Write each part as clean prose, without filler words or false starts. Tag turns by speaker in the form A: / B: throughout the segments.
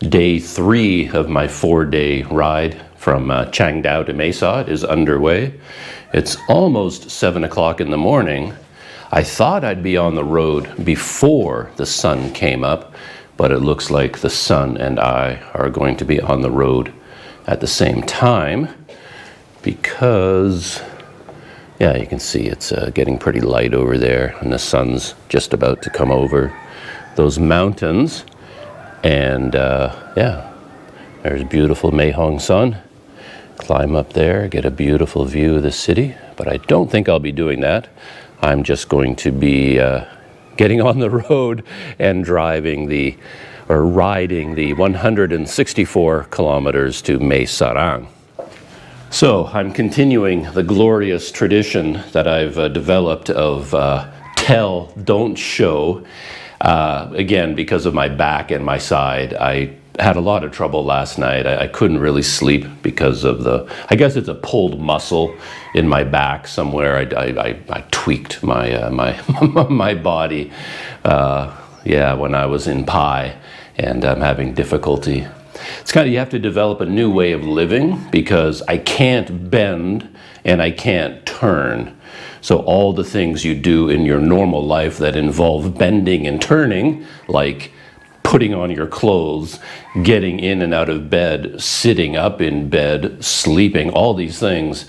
A: Day 3 of my 4-day ride from Chiang Dao to Mae Sot is underway. It's almost 7 o'clock in the morning. I thought I'd be on the road before the sun came up, but it looks like the sun and I are going to be on the road at the same time because, yeah, you can see it's getting pretty light over there and the sun's just about to come over those mountains. And yeah, there's beautiful Mae Hong Son. Climb up there, get a beautiful view of the city, but I don't think I'll be doing that. I'm just going to be getting on the road and riding the 164 kilometers to Mae Sariang. So I'm continuing the glorious tradition that I've developed of tell, don't show. Again, because of my back and my side, I had a lot of trouble last night. I couldn't really sleep because of I guess it's a pulled muscle in my back somewhere. I tweaked my my body, yeah, when I was in Pai, and I'm having difficulty. It's kind of, you have to develop a new way of living because I can't bend and I can't turn. So all the things you do in your normal life that involve bending and turning, like putting on your clothes, getting in and out of bed, sitting up in bed, sleeping, all these things,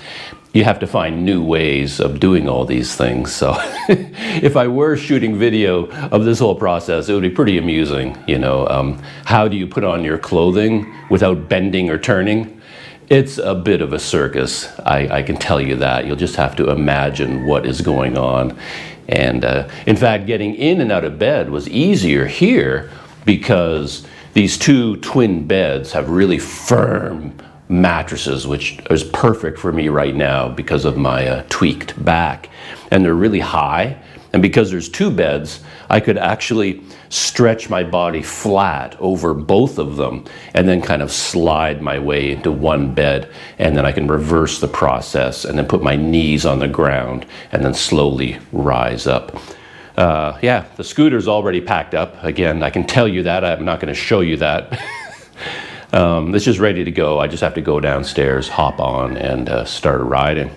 A: you have to find new ways of doing all these things. So if I were shooting video of this whole process, it would be pretty amusing. You know, how do you put on your clothing without bending or turning? It's a bit of a circus, I can tell you that. You'll just have to imagine what is going on. And in fact, getting in and out of bed was easier here because these two twin beds have really firm mattresses, which is perfect for me right now because of my tweaked back. And they're really high. And because there's two beds, I could actually stretch my body flat over both of them and then kind of slide my way into one bed. And then I can reverse the process and then put my knees on the ground and then slowly rise up. Yeah, the scooter's already packed up. Again, I can tell you that. I'm not going to show you that. It's just ready to go. I just have to go downstairs, hop on, and start riding.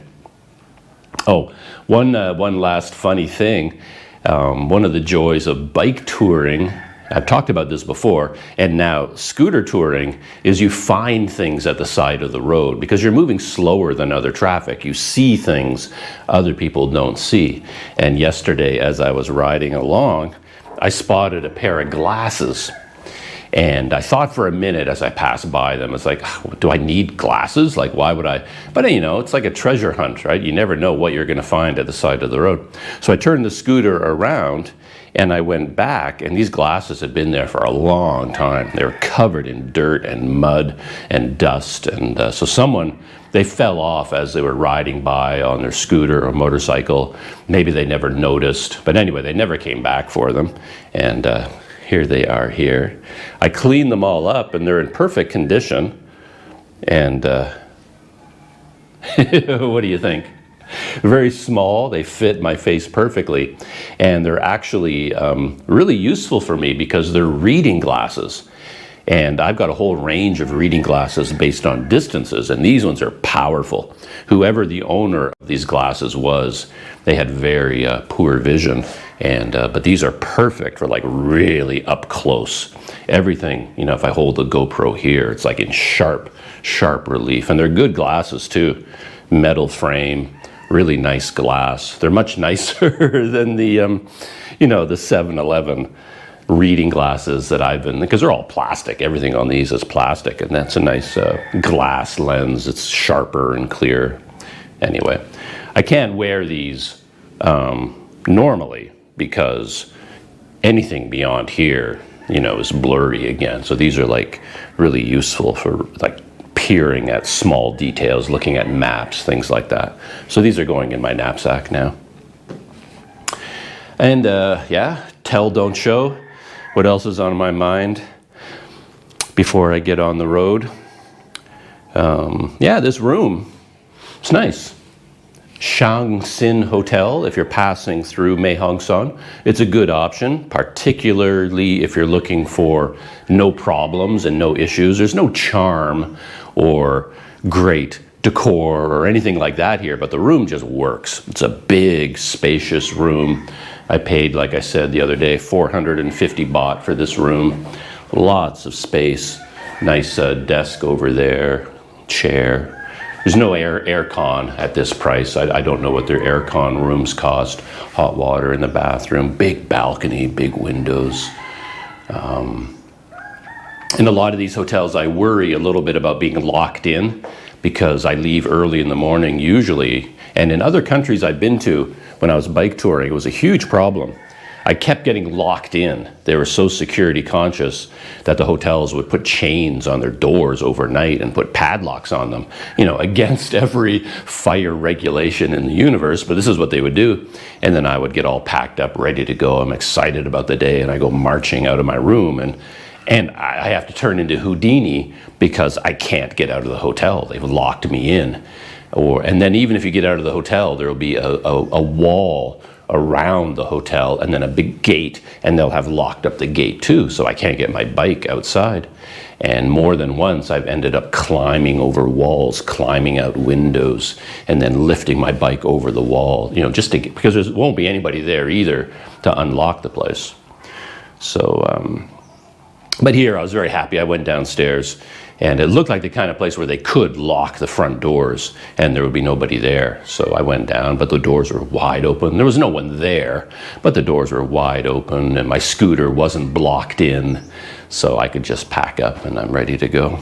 A: Oh, one last funny thing. One of the joys of bike touring, I've talked about this before, and now scooter touring, is you find things at the side of the road because you're moving slower than other traffic. You see things other people don't see. And yesterday, as I was riding along, I spotted a pair of glasses. And I thought for a minute as I passed by them, it's like, do I need glasses? Like, why would I? But you know, it's like a treasure hunt, right? You never know what you're going to find at the side of the road. So I turned the scooter around and I went back, and these glasses had been there for a long time. They were covered in dirt and mud and dust. And so they fell off as they were riding by on their scooter or motorcycle. Maybe they never noticed. But anyway, they never came back for them. And here they are here. I cleaned them all up and they're in perfect condition. And what do you think? Very small, they fit my face perfectly. And they're actually really useful for me because they're reading glasses. And I've got a whole range of reading glasses based on distances, and these ones are powerful. Whoever the owner of these glasses was, they had very poor vision, and but these are perfect for like really up close. Everything, you know, if I hold the GoPro here, it's like in sharp relief, and they're good glasses too. Metal frame, really nice glass. They're much nicer than the, you know, the 7-Eleven reading glasses that I've been, because they're all plastic. Everything on these is plastic, and that's a nice glass lens. It's sharper and clear. Anyway, I can't wear these normally because anything beyond here, you know, is blurry again. So these are like really useful for like peering at small details, looking at maps, things like that. So these are going in my knapsack now. And yeah, tell, don't show. What else is on my mind before I get on the road? Yeah, this room, it's nice. Shang Sin Hotel, if you're passing through Mae Hong Son, it's a good option, particularly if you're looking for no problems and no issues. There's no charm or great decor or anything like that here, but the room just works. It's a big, spacious room. I paid, like I said the other day, 450 baht for this room. Lots of space, nice desk over there, chair. There's no aircon at this price. I don't know what their aircon rooms cost. Hot water in the bathroom, big balcony, big windows. In a lot of these hotels, I worry a little bit about being locked in because I leave early in the morning usually. And in other countries I've been to, when I was bike touring, it was a huge problem. I kept getting locked in. They were so security conscious that the hotels would put chains on their doors overnight and put padlocks on them, you know, against every fire regulation in the universe, but this is what they would do. And then I would get all packed up, ready to go. I'm excited about the day, and I go marching out of my room, and I have to turn into Houdini because I can't get out of the hotel. They've locked me in. And then even if you get out of the hotel, there will be a wall around the hotel and then a big gate, and they'll have locked up the gate too, so I can't get my bike outside. And more than once I've ended up climbing over walls, climbing out windows, and then lifting my bike over the wall, you know, just to get, because there won't be anybody there either to unlock the place. So but here I was very happy. I went downstairs, and it looked like the kind of place where they could lock the front doors and there would be nobody there. So I went down, but the doors were wide open. There was no one there, but the doors were wide open, and my scooter wasn't blocked in, so I could just pack up and I'm ready to go.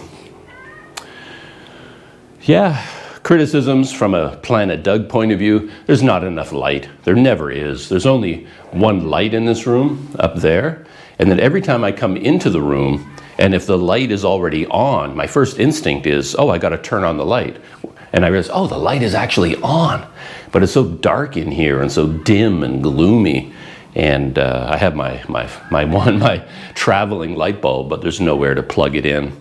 A: Yeah, criticisms from a Planet Doug point of view: there's not enough light. There never is. There's only one light in this room up there, and then every time I come into the room, and if the light is already on, my first instinct is, oh, I got to turn on the light. And I realize, oh, the light is actually on. But it's so dark in here and so dim and gloomy. And I have my traveling light bulb, but there's nowhere to plug it in.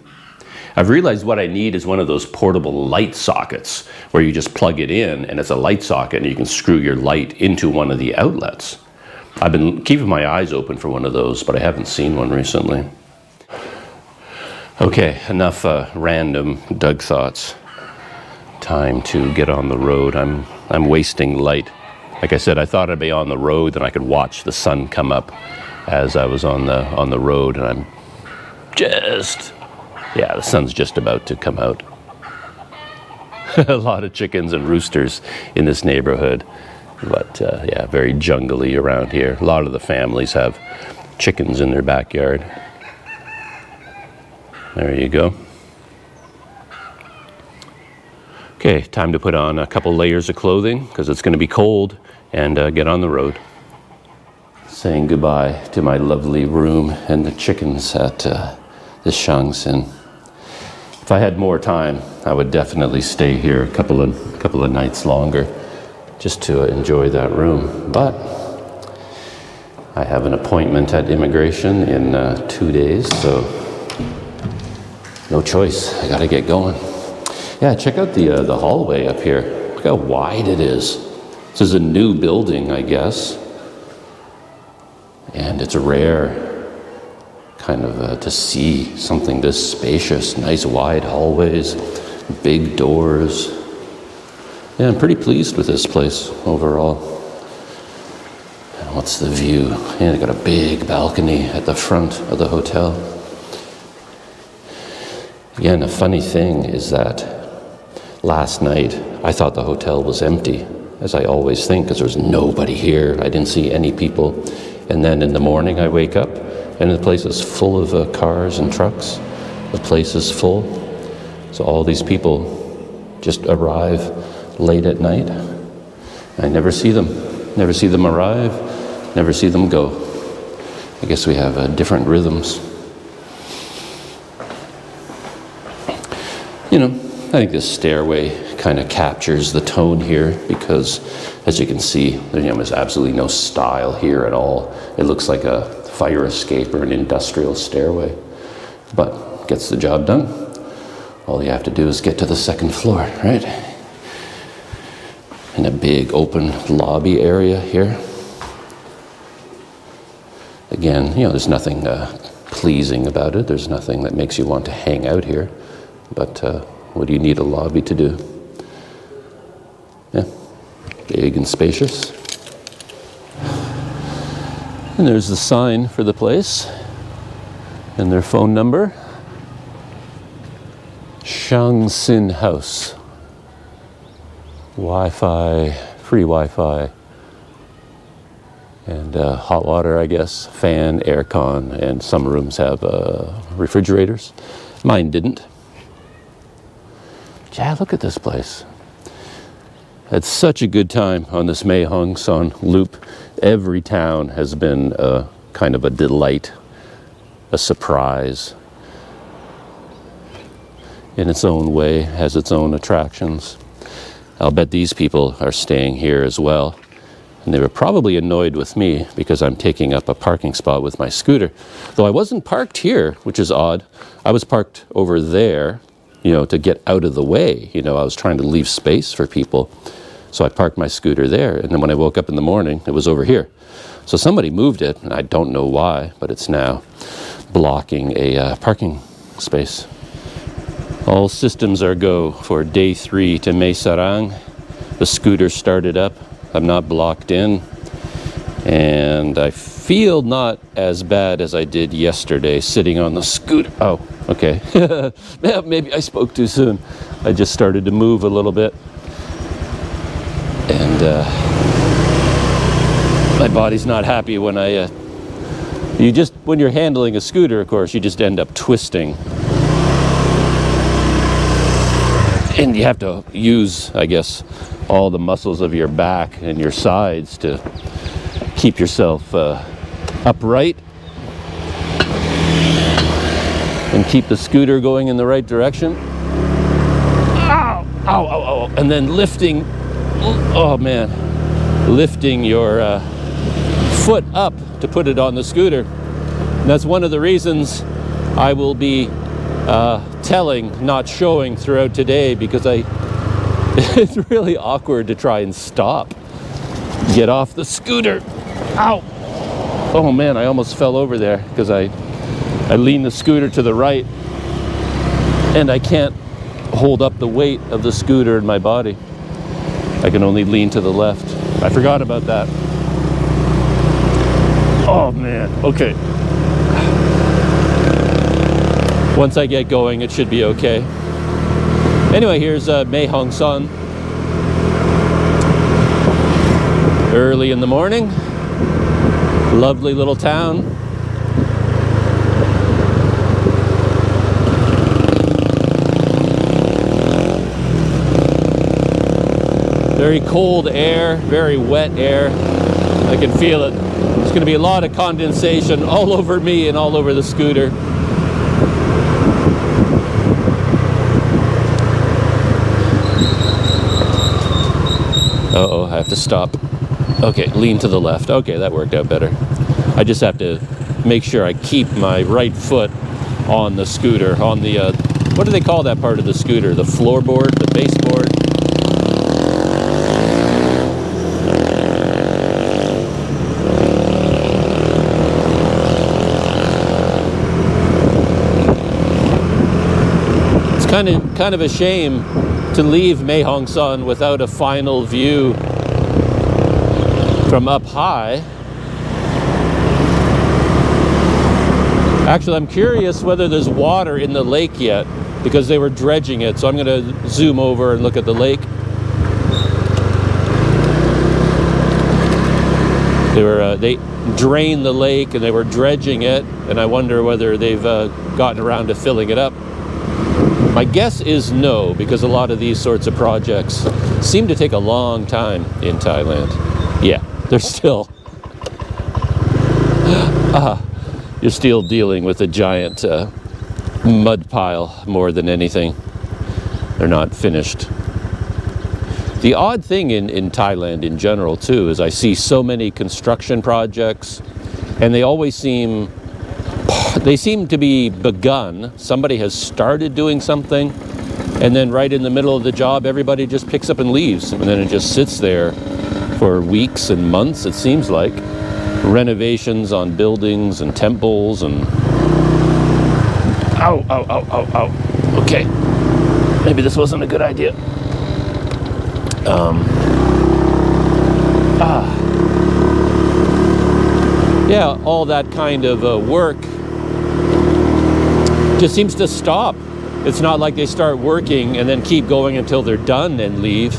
A: I've realized what I need is one of those portable light sockets where you just plug it in and it's a light socket and you can screw your light into one of the outlets. I've been keeping my eyes open for one of those, but I haven't seen one recently. Okay, enough random Doug thoughts. Time to get on the road. I'm wasting light. Like I said, I thought I'd be on the road and I could watch the sun come up as I was on the road, and I'm just, yeah, the sun's just about to come out. A lot of chickens and roosters in this neighborhood, but yeah, very jungly around here. A lot of the families have chickens in their backyard. There you go. Okay, time to put on a couple layers of clothing because it's going to be cold, and get on the road. Saying goodbye to my lovely room and the chickens at the Shang Sin. If I had more time, I would definitely stay here a couple of nights longer just to enjoy that room. But I have an appointment at immigration in 2 days, so no choice. I gotta get going. Yeah, check out the hallway up here. Look how wide it is. This is a new building, I guess. And it's rare kind of to see something this spacious. Nice wide hallways, big doors. Yeah, I'm pretty pleased with this place overall. And what's the view? Yeah, they got a big balcony at the front of the hotel. Again, a funny thing is that last night I thought the hotel was empty, as I always think, because there's nobody here. I didn't see any people. And then in the morning I wake up and the place is full of cars and trucks. The place is full. So all these people just arrive late at night. I never see them. Never see them arrive. Never see them go. I guess we have different rhythms. You know, I think this stairway kind of captures the tone here because, as you can see, there's absolutely no style here at all. It looks like a fire escape or an industrial stairway, but gets the job done. All you have to do is get to the second floor, right? And a big open lobby area here. Again, you know, there's nothing pleasing about it. There's nothing that makes you want to hang out here. But what do you need a lobby to do? Yeah, big and spacious. And there's the sign for the place and their phone number. Shang Sin House. Wi-Fi, free Wi-Fi. And hot water, I guess, fan, aircon, and some rooms have refrigerators. Mine didn't. Yeah, look at this place. Had such a good time on this Mae Hong Son loop. Every town has been kind of a delight, a surprise. In its own way, has its own attractions. I'll bet these people are staying here as well. And they were probably annoyed with me because I'm taking up a parking spot with my scooter. Though I wasn't parked here, which is odd. I was parked over there, you know, to get out of the way. You know, I was trying to leave space for people. So I parked my scooter there. And then when I woke up in the morning, it was over here. So somebody moved it, and I don't know why, but it's now blocking a parking space. All systems are go for day 3 to Mae Sariang. The scooter started up. I'm not blocked in, and I feel not as bad as I did yesterday sitting on the scooter. Oh, okay. Maybe I spoke too soon. I just started to move a little bit, and my body's not happy when when you're handling a scooter, of course, you just end up twisting. And you have to use, I guess, all the muscles of your back and your sides to keep yourself upright and keep the scooter going in the right direction. Ow, ow, ow, ow. And then lifting, oh man, lifting your foot up to put it on the scooter. And that's one of the reasons I will be telling, not showing throughout today, because it's really awkward to try and stop. Get off the scooter. Ow! Oh man, I almost fell over there because I leaned the scooter to the right and I can't hold up the weight of the scooter in my body. I can only lean to the left. I forgot about that. Oh man, okay. Once I get going, it should be okay. Anyway, here's Mae Hong Son. Early in the morning. Lovely little town. Very cold air, very wet air. I can feel it. There's going to be a lot of condensation all over me and all over the scooter. Uh-oh, I have to stop. Okay, lean to the left. Okay, that worked out better. I just have to make sure I keep my right foot on the scooter, on the, what do they call that part of the scooter? The floorboard, the baseboard? It's kind of a shame to leave Mae Hong Son without a final view from up high. Actually, I'm curious whether there's water in the lake yet, because they were dredging it, so I'm going to zoom over and look at the lake. They drained the lake and they were dredging it, and I wonder whether they've gotten around to filling it up. My guess is no, because a lot of these sorts of projects seem to take a long time in Thailand. Yeah, they're still... you're still dealing with a giant mud pile more than anything. They're not finished. The odd thing in Thailand in general, too, is I see so many construction projects, and they always seem to be begun. Somebody has started doing something, And then right in the middle of the job, everybody just picks up and leaves. And then it just sits there for weeks and months, it seems like. Renovations on buildings and temples and... Ow, ow, ow, ow, ow. Okay. Maybe this wasn't a good idea. Yeah, all that kind of work just seems to stop. It's not like they start working and then keep going until they're done and leave.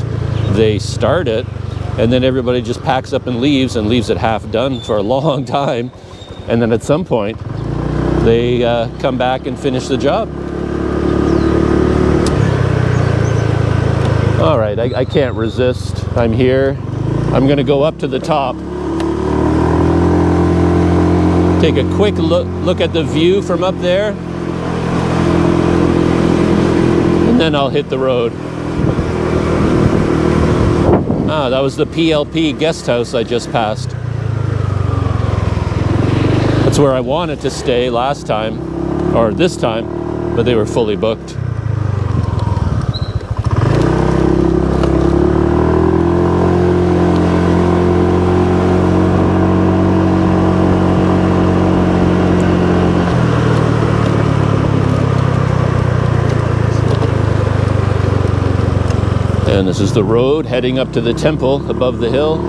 A: They start it, and then everybody just packs up and leaves it half done for a long time. And then at some point, they come back and finish the job. All right, I can't resist. I'm here. I'm gonna go up to the top. Take a quick look at the view from up there. And then I'll hit the road. Ah, that was the PLP guest house I just passed. That's where I wanted to stay last time, or this time, but they were fully booked. And this is the road heading up to the temple above the hill.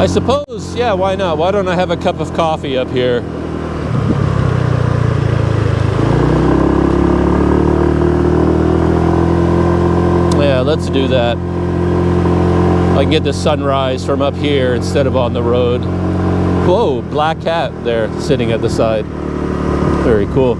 A: I suppose, yeah, why not? Why don't I have a cup of coffee up here? Yeah, let's do that. I can get the sunrise from up here instead of on the road. Whoa, black cat there sitting at the side. Very cool.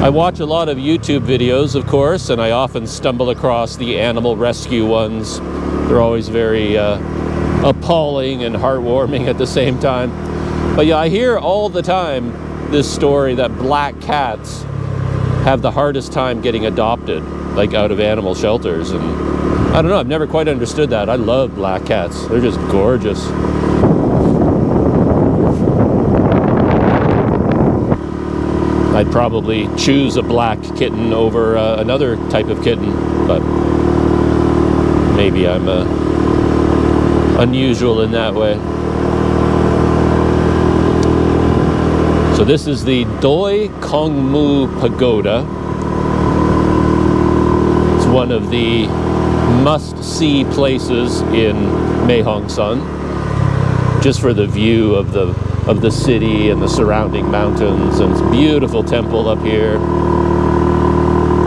A: I watch a lot of YouTube videos, of course, and I often stumble across the animal rescue ones. They're always very appalling and heartwarming at the same time. But yeah, I hear all the time this story that black cats have the hardest time getting adopted, like out of animal shelters. And I don't know, I've never quite understood that. I love black cats. They're just gorgeous. I'd probably choose a black kitten over another type of kitten, but maybe I'm unusual in that way. So this is the Doi Kongmu Pagoda. It's one of the must-see places in Mae Hong Son, just for the view of the city and the surrounding mountains, and it's a beautiful temple up here.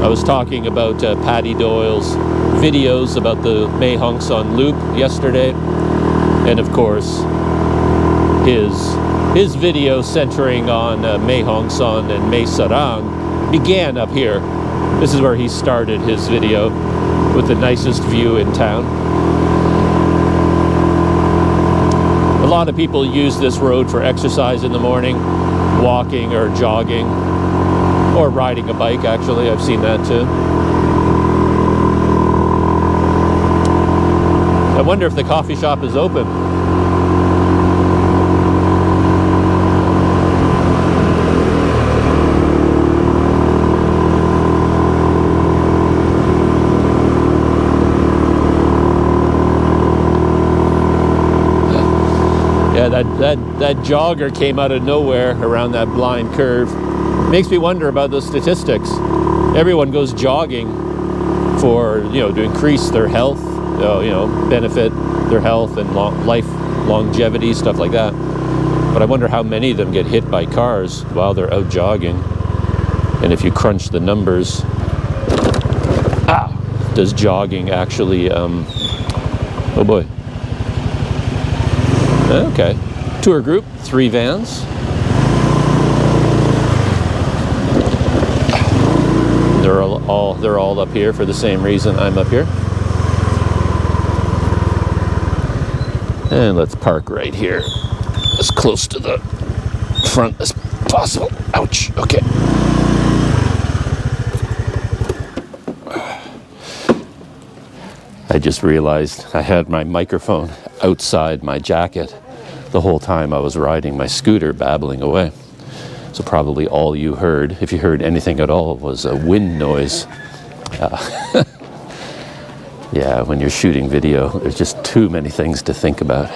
A: I was talking about Paddy Doyle's videos about the Mae Hong Son loop yesterday, and of course his video centering on Mae Hong Son and Mae Sariang began up here. This is where he started his video, with the nicest view in town. A lot of people use this road for exercise in the morning, walking or jogging, or riding a bike, actually. I've seen that too. I wonder if the coffee shop is open. Yeah, that jogger came out of nowhere around that blind curve. Makes me wonder about the statistics. Everyone goes jogging for, to increase their health, benefit their health and life longevity, stuff like that. But I wonder how many of them get hit by cars while they're out jogging. And if you crunch the numbers, does jogging actually, oh boy. Okay, tour group, 3 vans. They're all up here for the same reason I'm up here. And let's park right here, as close to the front as possible. Ouch. Okay. I just realized I had my microphone outside my jacket the whole time I was riding my scooter, babbling away. So probably all you heard, if you heard anything at all, was a wind noise. Yeah, when you're shooting video, there's just too many things to think about.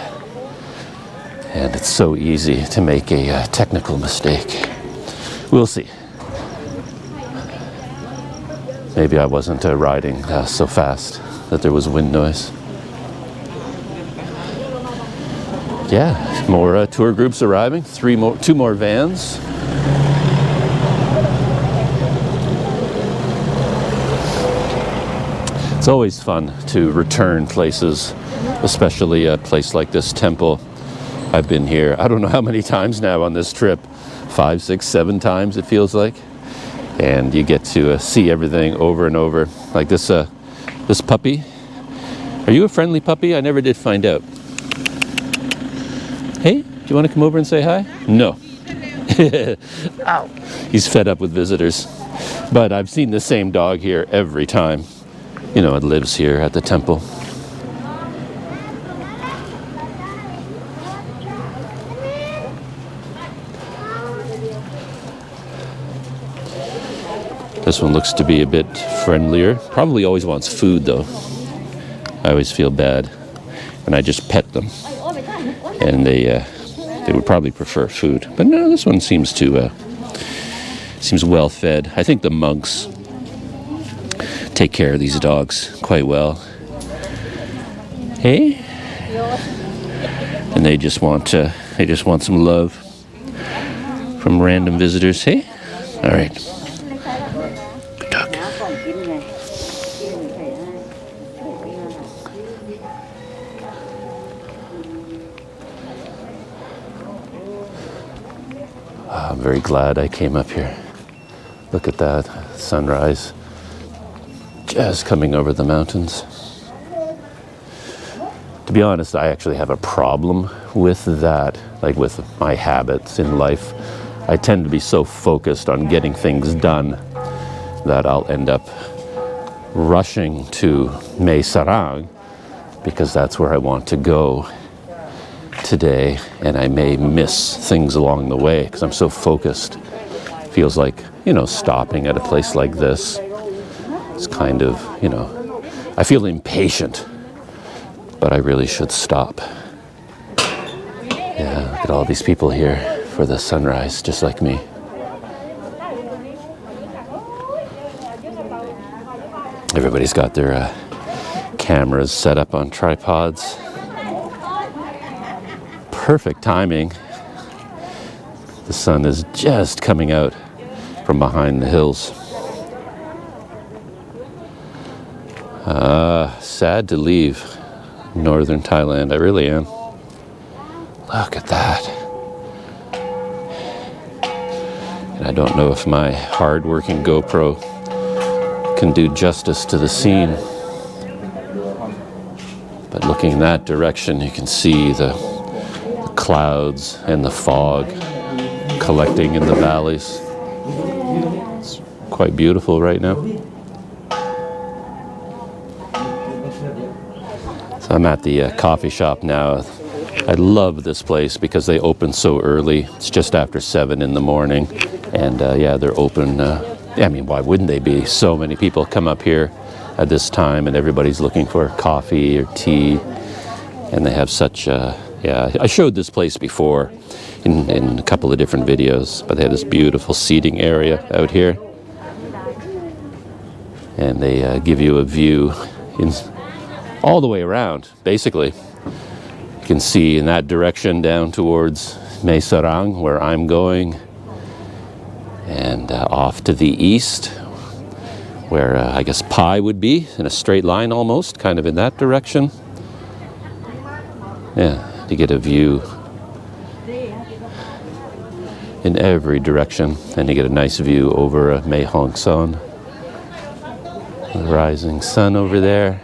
A: And it's so easy to make a technical mistake. We'll see. Maybe I wasn't riding so fast that there was wind noise. Yeah, more tour groups arriving. Two more vans. It's always fun to return places, especially a place like this temple. I've been here, I don't know how many times now on this trip, 5, 6, 7 times it feels like. And you get to see everything over and over. Like this puppy. Are you a friendly puppy? I never did find out. Hey, do you want to come over and say hi? No. Ow. He's fed up with visitors. But I've seen the same dog here every time. You know, it lives here at the temple. This one looks to be a bit friendlier. Probably always wants food though. I always feel bad when I just pet them. And they would probably prefer food. But no, this one seems well fed. I think the monks take care of these dogs quite well. Hey? And they just want some love from random visitors. Hey? All right. Good dog. I'm very glad I came up here. Look at that sunrise. Just coming over the mountains. To be honest, I actually have a problem with that, like with my habits in life. I tend to be so focused on getting things done that I'll end up rushing to Mae Sariang because that's where I want to go today, and I may miss things along the way because I'm so focused. Feels like, you know, stopping at a place like this. It's kind of, you know, I feel impatient, but I really should stop. Yeah, look at all these people here for the sunrise, just like me. Everybody's got their cameras set up on tripods. Perfect timing. The sun is just coming out from behind the hills. Sad to leave northern Thailand. I really am. Look at that. And I don't know if my hard-working GoPro can do justice to the scene. But looking in that direction, you can see the clouds and the fog collecting in the valleys. It's quite beautiful right now. So I'm at the coffee shop now. I love this place because they open so early. It's just after 7 in the morning. And yeah, they're open. I mean, why wouldn't they be? So many people come up here at this time and everybody's looking for coffee or tea. And they have such, yeah, I showed this place before in a couple of different videos, but they have this beautiful seating area out here. And they give you a view all the way around, basically. You can see in that direction down towards Mae Sariang, where I'm going, and off to the east, where I guess Pai would be, in a straight line almost, kind of in that direction. Yeah, to get a view in every direction, and you get a nice view over Mae Hong Son. The rising sun over there.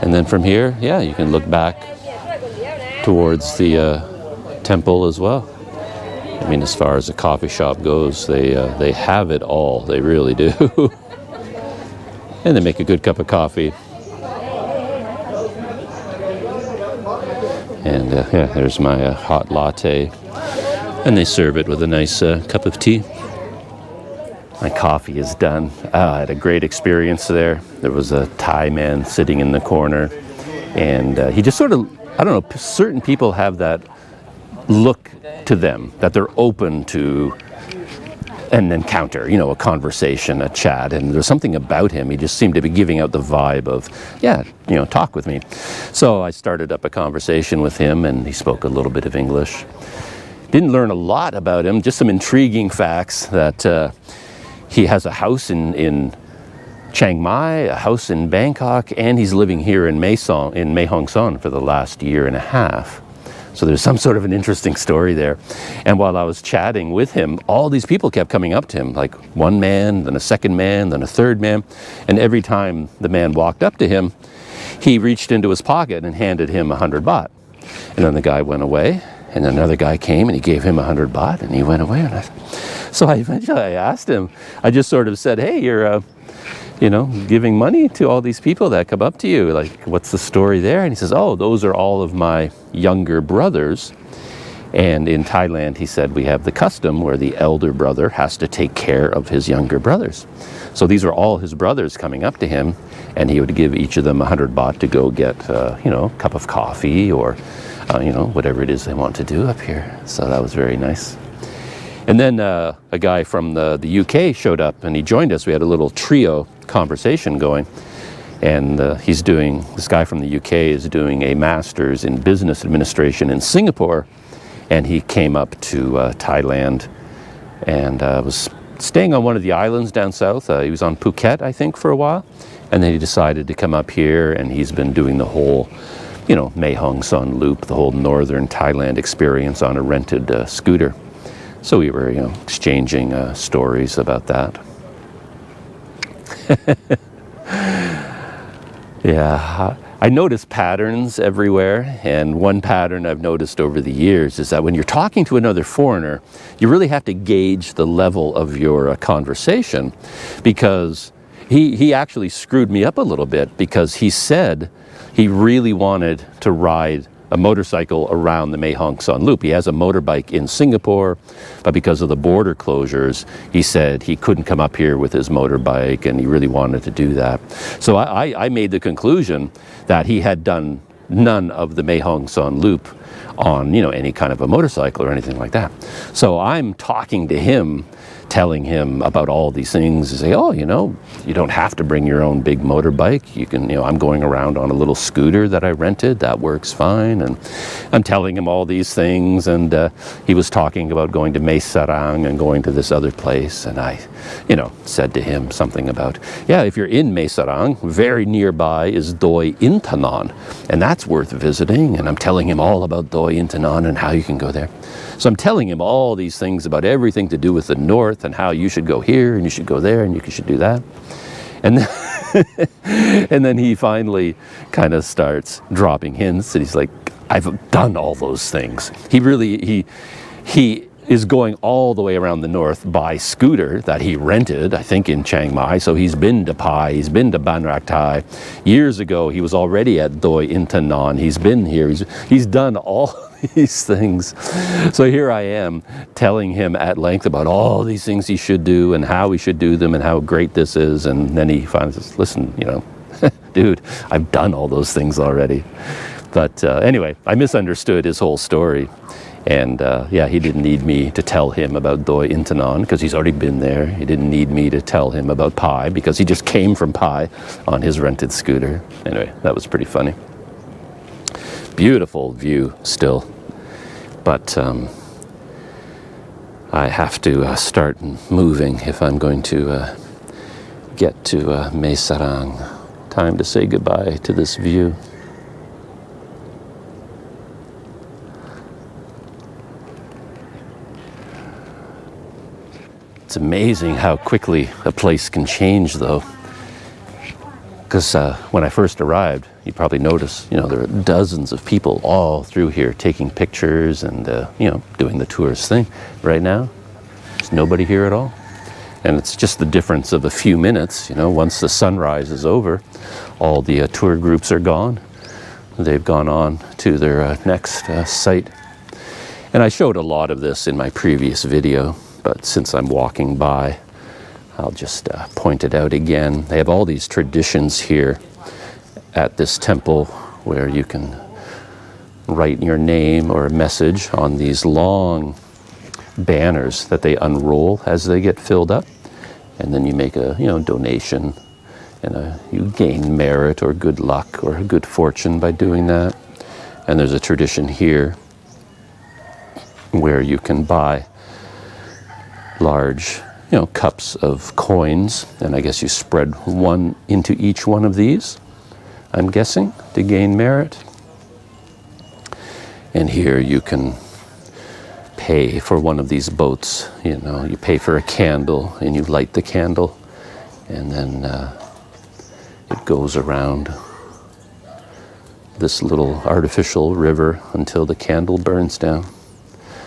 A: And then from here, yeah, you can look back towards the temple as well. I mean, as far as the coffee shop goes, they have it all. They really do. And they make a good cup of coffee. And yeah, there's my hot latte. And they serve it with a nice cup of tea. My coffee is done. I had a great experience there. There was a Thai man sitting in the corner. And he just sort of, I don't know, certain people have that look to them, that they're open to an encounter, you know, a conversation, a chat. And there's something about him. He just seemed to be giving out the vibe of, yeah, you know, talk with me. So I started up a conversation with him, and he spoke a little bit of English. Didn't learn a lot about him, just some intriguing facts that he has a house in Chiang Mai, a house in Bangkok, and he's living here in Mae Hong Son for the last year and a half. So there's some sort of an interesting story there. And while I was chatting with him, all these people kept coming up to him, like one man, then a second man, then a third man. And every time the man walked up to him, he reached into his pocket and handed him 100 baht. And then the guy went away, and another guy came and he gave him 100 baht, and he went away. So I eventually asked him, I just sort of said, hey, you're you know, giving money to all these people that come up to you. Like, what's the story there? And he says, oh, those are all of my younger brothers. And in Thailand, he said, we have the custom where the elder brother has to take care of his younger brothers. So these are all his brothers coming up to him, and he would give each of them 100 baht to go get, you know, a cup of coffee or, you know, whatever it is they want to do up here. So that was very nice. And then a guy from the UK showed up, and he joined us. We had a little trio conversation going. And this guy from the UK is doing a master's in business administration in Singapore. And he came up to Thailand and was staying on one of the islands down south. He was on Phuket, I think, for a while. And then he decided to come up here, and he's been doing the whole, you know, Mae Hong Son loop, the whole northern Thailand experience on a rented scooter. So we were, you know, exchanging stories about that. Yeah, I notice patterns everywhere, and one pattern I've noticed over the years is that when you're talking to another foreigner, you really have to gauge the level of your conversation, because he actually screwed me up a little bit, because he said he really wanted to ride a motorcycle around the Mae Hong Son loop. He has a motorbike in Singapore, but because of the border closures, he said he couldn't come up here with his motorbike, and he really wanted to do that. So I made the conclusion that he had done none of the Mae Hong Son loop on, you know, any kind of a motorcycle or anything like that. So I'm talking to him, telling him about all these things, and say, oh, you know, you don't have to bring your own big motorbike. You can, you know, I'm going around on a little scooter that I rented. That works fine. And I'm telling him all these things. And he was talking about going to Mae Sariang and going to this other place. And I, you know, said to him something about, yeah, if you're in Mae Sariang, very nearby is Doi Intanon, and that's worth visiting. And I'm telling him all about Doi Intanon and how you can go there. So I'm telling him all these things about everything to do with the north, and how you should go here and you should go there and you should do that. And then, and then he finally kind of starts dropping hints, and he's like, I've done all those things. He is going all the way around the north by scooter that he rented, I think, in Chiang Mai. So he's been to Pai, he's been to Ban Rak Thai. Years ago, he was already at Doi Intanon. He's been here, he's done all these things. So here I am telling him at length about all these things he should do and how he should do them and how great this is. And then he finally says, listen, you know, dude, I've done all those things already. But anyway, I misunderstood his whole story. And yeah, he didn't need me to tell him about Doi Intanon because he's already been there. He didn't need me to tell him about Pai because he just came from Pai on his rented scooter. Anyway, that was pretty funny. Beautiful view still. But I have to start moving if I'm going to get to Mae Sariang. Time to say goodbye to this view. It's amazing how quickly a place can change, though. Because when I first arrived, you probably noticed, you know, there are dozens of people all through here taking pictures and, you know, doing the tourist thing. Right now, there's nobody here at all. And it's just the difference of a few minutes, you know. Once the sunrise is over, all the tour groups are gone. They've gone on to their next site. And I showed a lot of this in my previous video, but since I'm walking by, I'll just point it out again. They have all these traditions here at this temple where you can write your name or a message on these long banners that they unroll as they get filled up, and then you make a donation, and you gain merit or good luck or good fortune by doing that. And there's a tradition here where you can buy large cups of coins, and I guess you spread one into each one of these, I'm guessing, to gain merit. And here you can pay for one of these boats. You pay for a candle and you light the candle, and then it goes around this little artificial river until the candle burns down.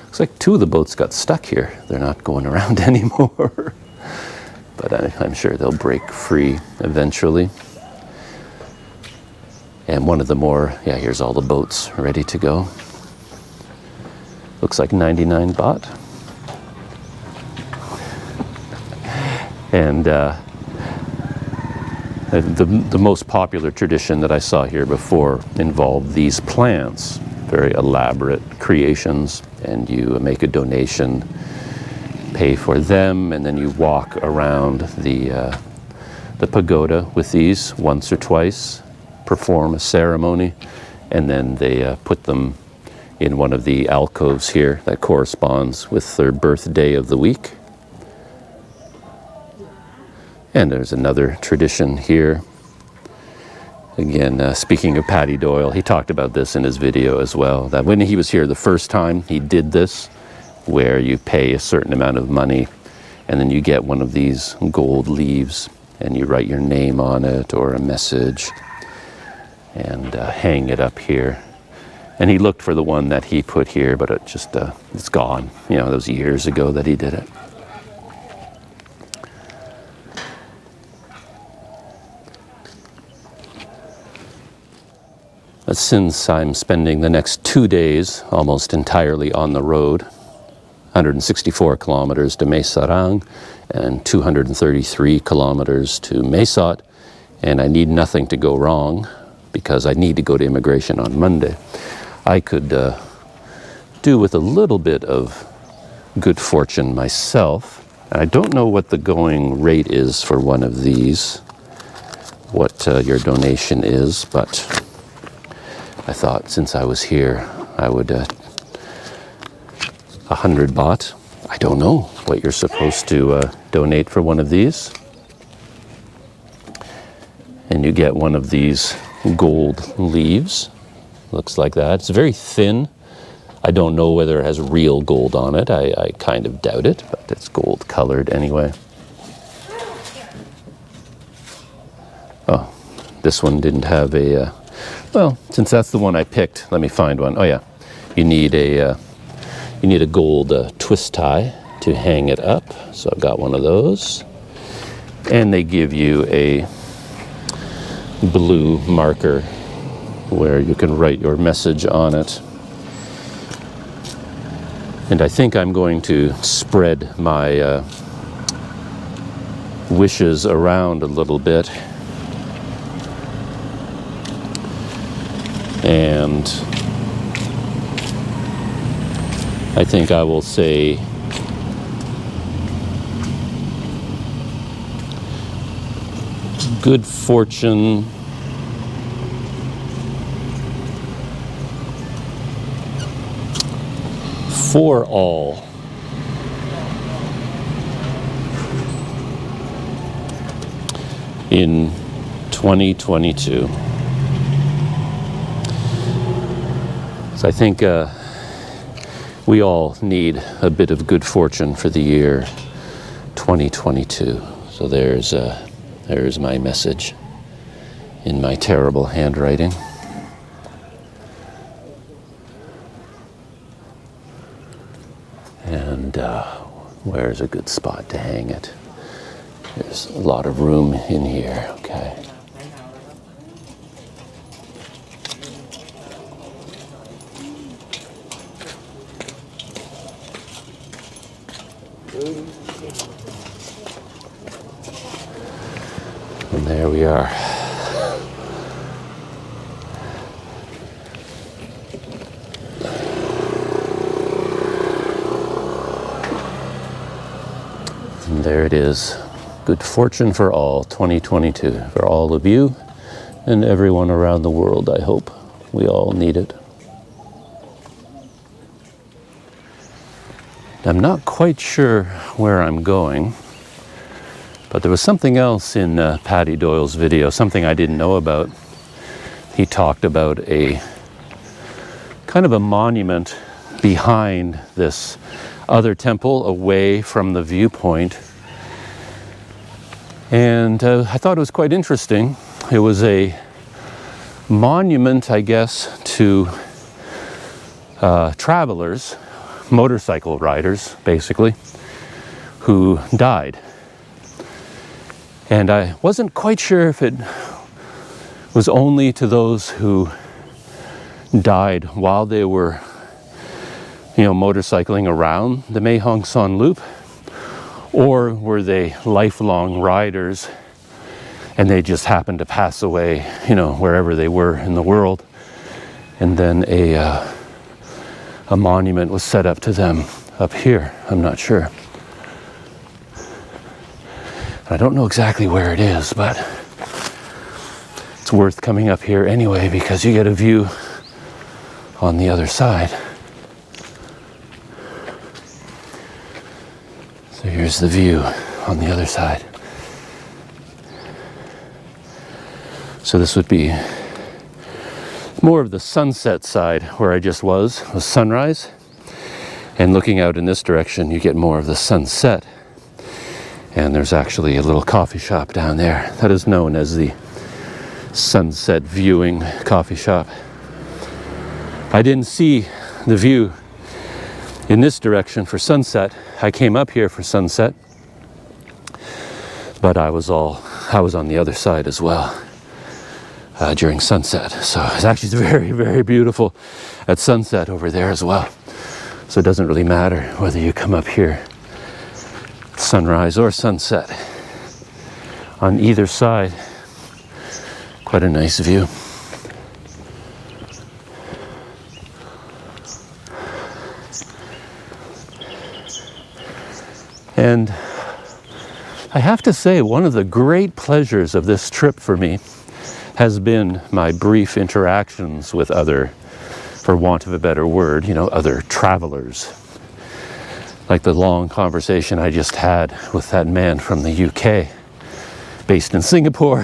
A: Looks like two of the boats got stuck here. They're not going around anymore. But I'm sure they'll break free eventually. And one of the more, here's all the boats ready to go. Looks like 99 baht. And the most popular tradition that I saw here before involved these plants, very elaborate creations, and you make a donation, pay for them, and then you walk around the pagoda with these once or twice, perform a ceremony, and then they put them in one of the alcoves here that corresponds with their birthday of the week. And there's another tradition here. Again, speaking of Paddy Doyle, he talked about this in his video as well, that when he was here the first time, he did this, where you pay a certain amount of money, and then you get one of these gold leaves, and you write your name on it or a message, and hang it up here. And he looked for the one that he put here, but it just, it's gone. That was years ago that he did it. But since I'm spending the next 2 days almost entirely on the road, 164 kilometers to Mae Sariang and 233 kilometers to Mae Sot, and I need nothing to go wrong because I need to go to immigration on Monday, I could do with a little bit of good fortune myself. And I don't know what the going rate is for one of these, what your donation is, but I thought since I was here, I would, 100 baht. I don't know what you're supposed to donate for one of these. And you get one of these gold leaves. Looks like that. It's very thin. I don't know whether it has real gold on it. I kind of doubt it, but it's gold colored anyway. Oh, this one didn't have a, well, since that's the one I picked, let me find one. Oh yeah, you need a gold twist tie to hang it up. So I've got one of those. And they give you a blue marker where you can write your message on it. And I think I'm going to spread my wishes around a little bit. And I think I will say good fortune for all. In 2022. So I think we all need a bit of good fortune for the year 2022. So there's my message in my terrible handwriting. And where's a good spot to hang it? There's a lot of room in here, okay. And there we are. And there it is. Good fortune for all, 2022. For all of you and everyone around the world, I hope. We all need it. I'm not quite sure where I'm going, but there was something else in Paddy Doyle's video, something I didn't know about. He talked about a kind of a monument behind this other temple away from the viewpoint. And I thought it was quite interesting. It was a monument, I guess, to travelers, motorcycle riders, basically, who died. And I wasn't quite sure if it was only to those who died while they were, motorcycling around the Mae Hong Son loop, or were they lifelong riders and they just happened to pass away, wherever they were in the world, and then a monument was set up to them up here. I'm not sure. I don't know exactly where it is, but it's worth coming up here anyway because you get a view on the other side. So here's the view on the other side. So this would be more of the sunset side where I just was sunrise. And looking out in this direction, you get more of the sunset. And there's actually a little coffee shop down there that is known as the Sunset Viewing Coffee Shop. I didn't see the view in this direction for sunset. I came up here for sunset, but I was on the other side as well during sunset. So it's actually very, very beautiful at sunset over there as well. So it doesn't really matter whether you come up here sunrise or sunset. On either side, quite a nice view. And I have to say, one of the great pleasures of this trip for me has been my brief interactions with other, for want of a better word, other travelers. Like the long conversation I just had with that man from the UK, based in Singapore,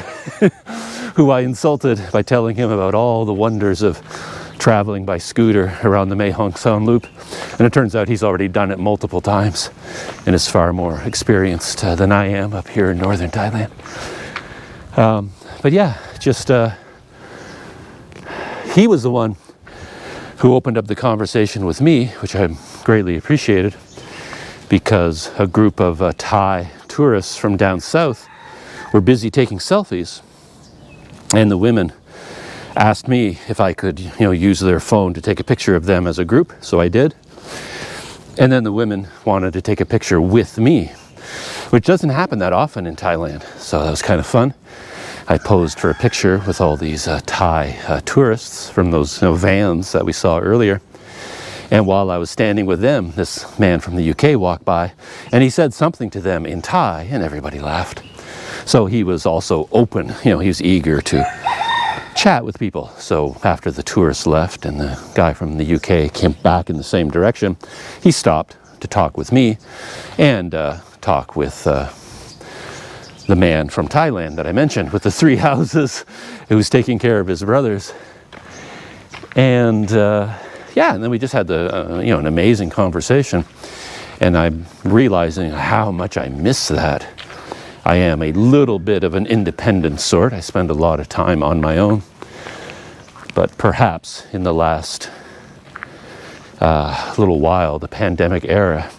A: who I insulted by telling him about all the wonders of traveling by scooter around the Mae Hong Son loop. And it turns out he's already done it multiple times and is far more experienced than I am up here in northern Thailand. But yeah, just he was the one who opened up the conversation with me, which I greatly appreciated, because a group of Thai tourists from down south were busy taking selfies, and the women asked me if I could, use their phone to take a picture of them as a group, so I did. And then the women wanted to take a picture with me, which doesn't happen that often in Thailand, so that was kind of fun. I posed for a picture with all these Thai tourists from those vans that we saw earlier. And while I was standing with them, this man from the UK walked by, and he said something to them in Thai, and everybody laughed. So he was also open, he was eager to chat with people. So after the tourists left and the guy from the UK came back in the same direction, he stopped to talk with me and talk with the man from Thailand that I mentioned with the 3 houses, who was taking care of his brothers. And and then we just had an amazing conversation. And I'm realizing how much I miss that. I am a little bit of an independent sort. I spend a lot of time on my own. But perhaps in the last little while, the pandemic era,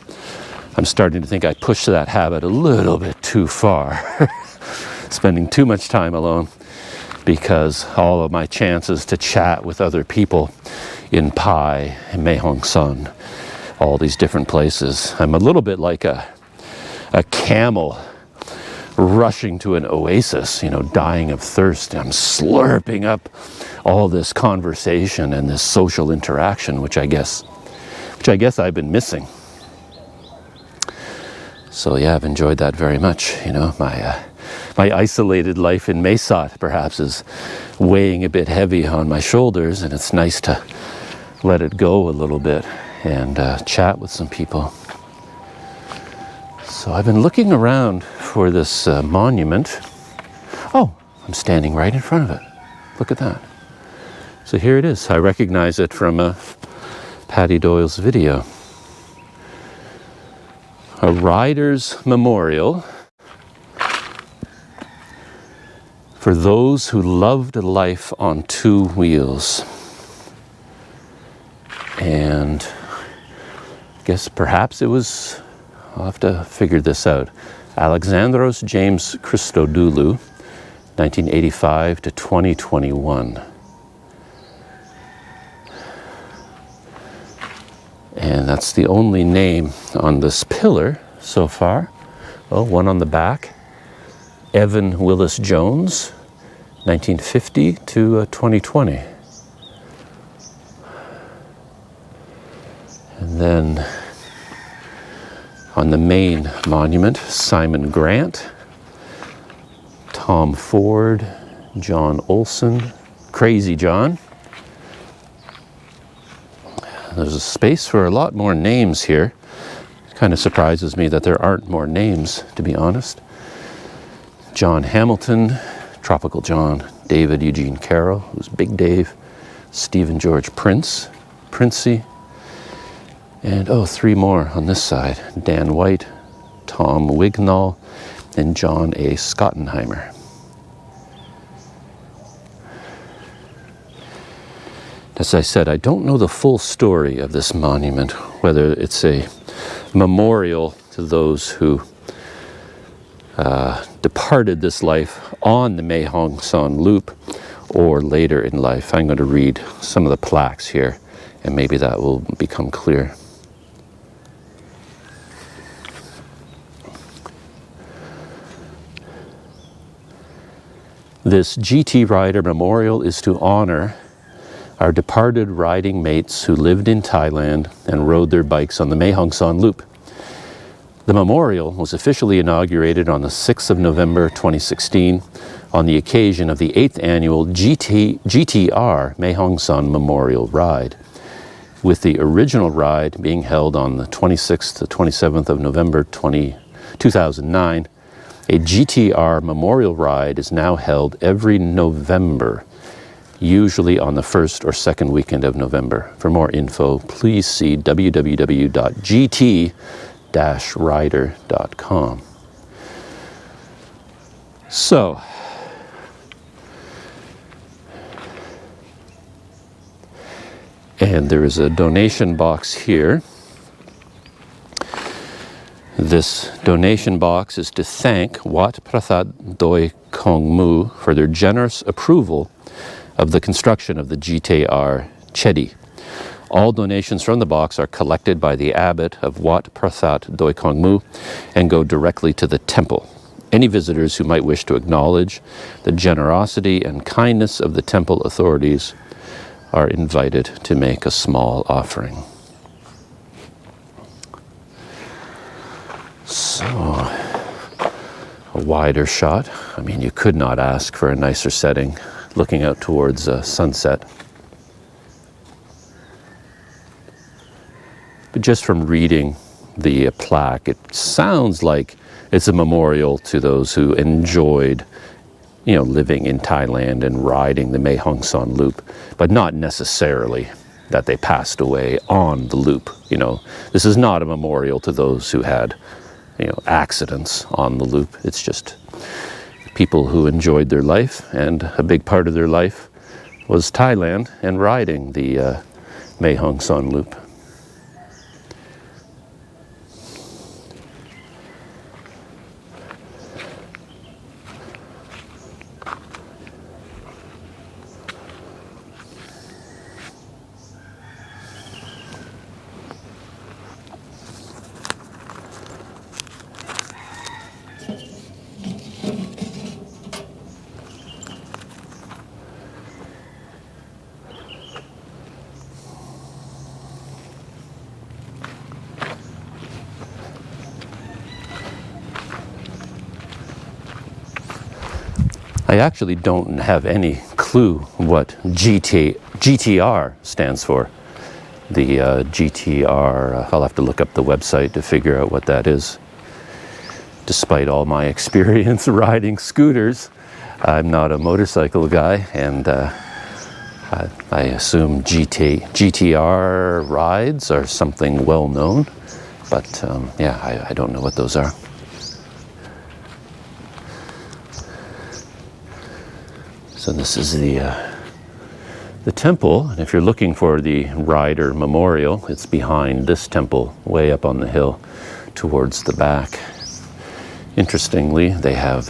A: I'm starting to think I pushed that habit a little bit too far, spending too much time alone, because all of my chances to chat with other people in Pai, in Mae Hong Son, all these different places. I'm a little bit like a camel rushing to an oasis, dying of thirst. I'm slurping up all this conversation and this social interaction, which I guess I've been missing. So yeah, I've enjoyed that very much. My isolated life in Mae Sot perhaps is weighing a bit heavy on my shoulders, and it's nice to let it go a little bit and chat with some people. So I've been looking around for this monument. Oh, I'm standing right in front of it. Look at that. So here it is. I recognize it from Patty Doyle's video. A rider's memorial for those who loved life on two wheels. And I guess perhaps it was, I'll have to figure this out, Alexandros James Christodoulou, 1985 to 2021. And that's the only name on this pillar so far. Oh, one on the back. Evan Willis Jones, 1950 to 2020. And then on the main monument, Simon Grant, Tom Ford, John Olson, Crazy John. There's a space for a lot more names here. It kind of surprises me that there aren't more names, to be honest. John Hamilton, Tropical John, David Eugene Carroll, who's Big Dave, Stephen George Prince, Princey, and three more on this side. Dan White, Tom Wignall, and John A. Schottenheimer. As I said, I don't know the full story of this monument, whether it's a memorial to those who departed this life on the Mae Hong Son loop or later in life. I'm going to read some of the plaques here, and maybe that will become clear. This GT Rider Memorial is to honor our departed riding mates who lived in Thailand and rode their bikes on the Mae Hong Son loop. The memorial was officially inaugurated on the 6th of November 2016 on the occasion of the 8th annual GTR Mae Hong Son Memorial Ride, with the original ride being held on the 26th to 27th of November 2009. A GTR Memorial Ride is now held every November, usually on the first or second weekend of November. For more info, please see www.gt-rider.com. So, and there is a donation box here. This donation box is to thank Wat Prathat Doi Kongmu for their generous approval of the construction of the GTR Chedi. All donations from the box are collected by the abbot of Wat Prathat Doi Kongmu and go directly to the temple. Any visitors who might wish to acknowledge the generosity and kindness of the temple authorities are invited to make a small offering. So, a wider shot. I mean, you could not ask for a nicer setting, looking out towards sunset. But just from reading the plaque, it sounds like it's a memorial to those who enjoyed, living in Thailand and riding the Mae Hong Son loop, but not necessarily that they passed away on the loop. This is not a memorial to those who had, accidents on the loop. It's just people who enjoyed their life, and a big part of their life was Thailand and riding the Mae Hong Son loop. I actually don't have any clue what GTR stands for. The GTR, I'll have to look up the website to figure out what that is. Despite all my experience riding scooters, I'm not a motorcycle guy, and I assume GTR rides are something well known, but yeah, I don't know what those are. So this is the temple, and if you're looking for the rider memorial, it's behind this temple, way up on the hill towards the back. Interestingly, they have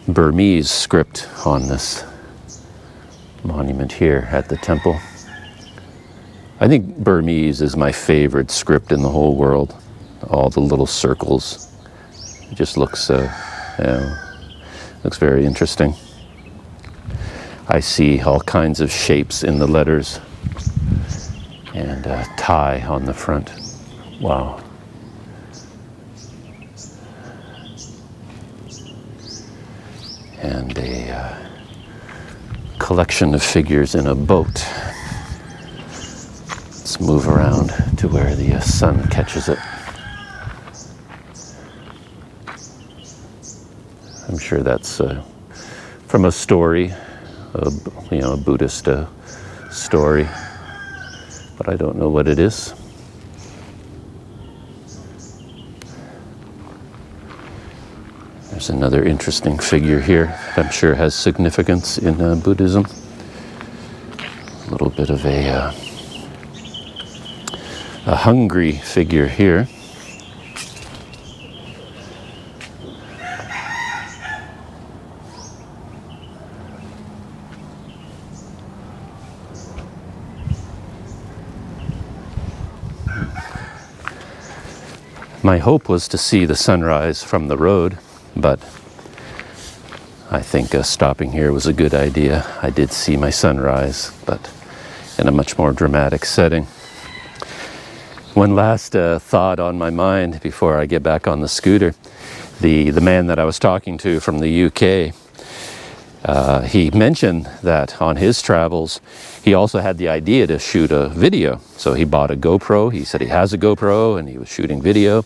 A: Burmese script on this monument here at the temple. I think Burmese is my favorite script in the whole world. All the little circles. It just looks, looks very interesting. I see all kinds of shapes in the letters, and Thai on the front. Wow. And a collection of figures in a boat. Let's move around to where the sun catches it. I'm sure that's from a story, a Buddhist story, but I don't know what it is. There's another interesting figure here that I'm sure has significance in Buddhism. A little bit of a hungry figure here. My hope was to see the sunrise from the road, but I think stopping here was a good idea. I did see my sunrise, but in a much more dramatic setting. One last thought on my mind before I get back on the scooter. The man that I was talking to from the UK, he mentioned that on his travels, he also had the idea to shoot a video. So he bought a GoPro. He said he has a GoPro and he was shooting video.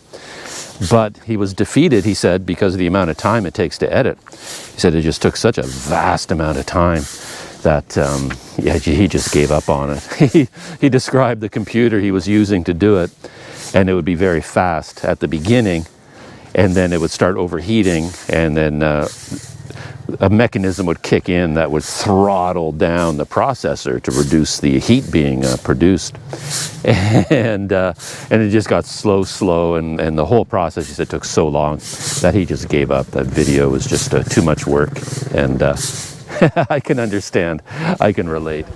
A: But he was defeated, he said, because of the amount of time it takes to edit. He said it just took such a vast amount of time that he just gave up on it. He described the computer he was using to do it, and it would be very fast at the beginning, and then it would start overheating, and then a mechanism would kick in that would throttle down the processor to reduce the heat being produced, and it just got slow, and the whole process, he said, took so long that he just gave up. That video was just too much work, and I can understand, I can relate.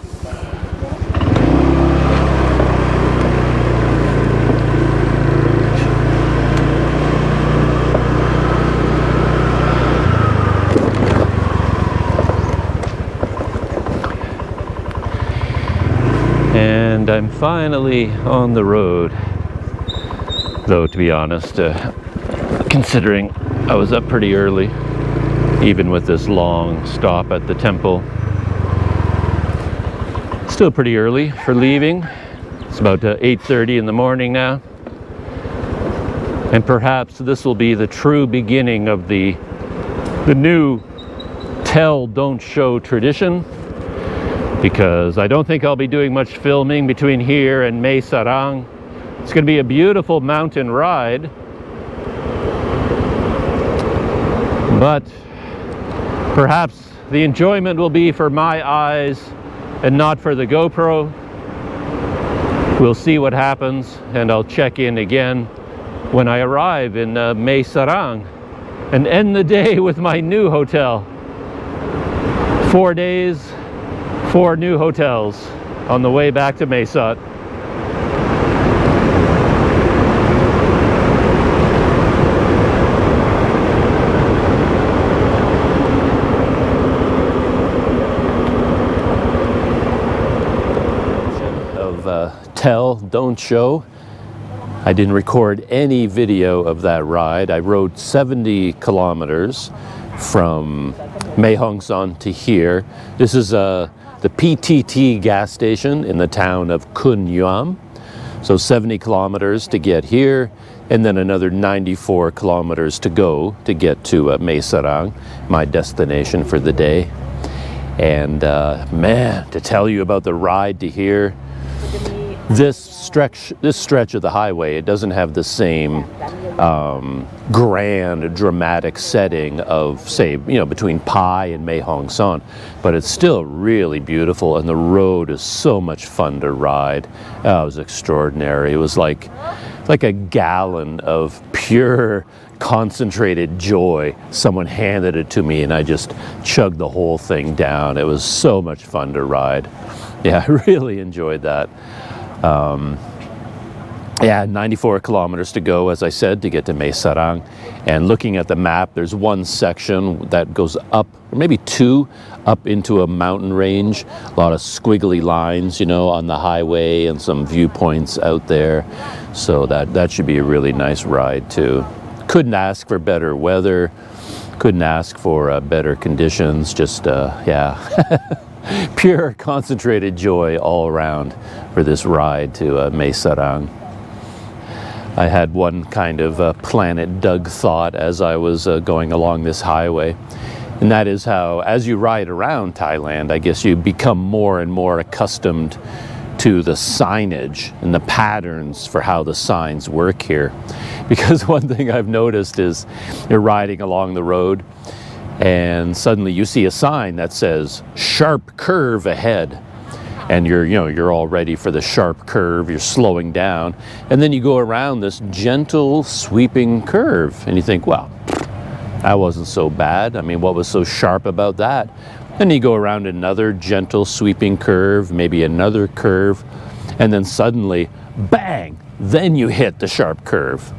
A: And I'm finally on the road, though, to be honest, considering I was up pretty early, even with this long stop at the temple. Still pretty early for leaving. It's about 8:30 in the morning now. And perhaps this will be the true beginning of the new tell, don't show tradition, because I don't think I'll be doing much filming between here and Mae Sariang. It's going to be a beautiful mountain ride, but perhaps the enjoyment will be for my eyes and not for the GoPro. We'll see what happens, and I'll check in again when I arrive in Mae Sariang and end the day with my new hotel. 4 days, 4 new hotels on the way back to Mae Sot. Tell, don't show. I didn't record any video of that ride. I rode 70 kilometers from Mae Hong Son to here. This is the PTT gas station in the town of Khun Yuam. So 70 kilometers to get here, and then another 94 kilometers to go to get to Mae Sariang, my destination for the day. And man, to tell you about the ride to here, this stretch of the highway, it doesn't have the same grand, dramatic setting of, say, between Pai and Mae Hong Son, but it's still really beautiful, and the road is so much fun to ride. Oh, it was extraordinary. It was like a gallon of pure, concentrated joy. Someone handed it to me, and I just chugged the whole thing down. It was so much fun to ride. Yeah, I really enjoyed that. Yeah, 94 kilometers to go, as I said, to get to Mae Sariang. And looking at the map, there's one section that goes up, or maybe two, up into a mountain range. A lot of squiggly lines, on the highway, and some viewpoints out there. So that should be a really nice ride too. Couldn't ask for better weather. Couldn't ask for better conditions. Just, yeah. Pure concentrated joy all around for this ride to Mae Sariang. I had one kind of Planet Doug thought as I was going along this highway, and that is how, as you ride around Thailand, I guess you become more and more accustomed to the signage and the patterns for how the signs work here. Because one thing I've noticed is you're riding along the road, and suddenly you see a sign that says "sharp curve ahead," and you're all ready for the sharp curve. You're slowing down, and then you go around this gentle sweeping curve, and you think, well, that wasn't so bad. I mean, what was so sharp about that? Then you go around another gentle sweeping curve, maybe another curve, and then suddenly, bang, then you hit the sharp curve.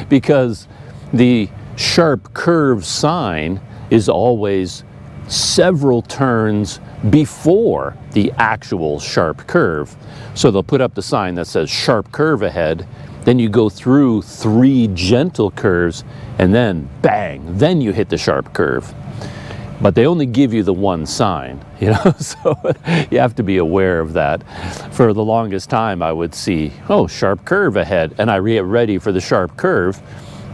A: Because the sharp curve sign is always several turns before the actual sharp curve. So they'll put up the sign that says sharp curve ahead, then you go through 3 gentle curves, and then bang, then you hit the sharp curve. But they only give you the one sign, so you have to be aware of that. For the longest time I would see, oh, sharp curve ahead, and I get ready for the sharp curve,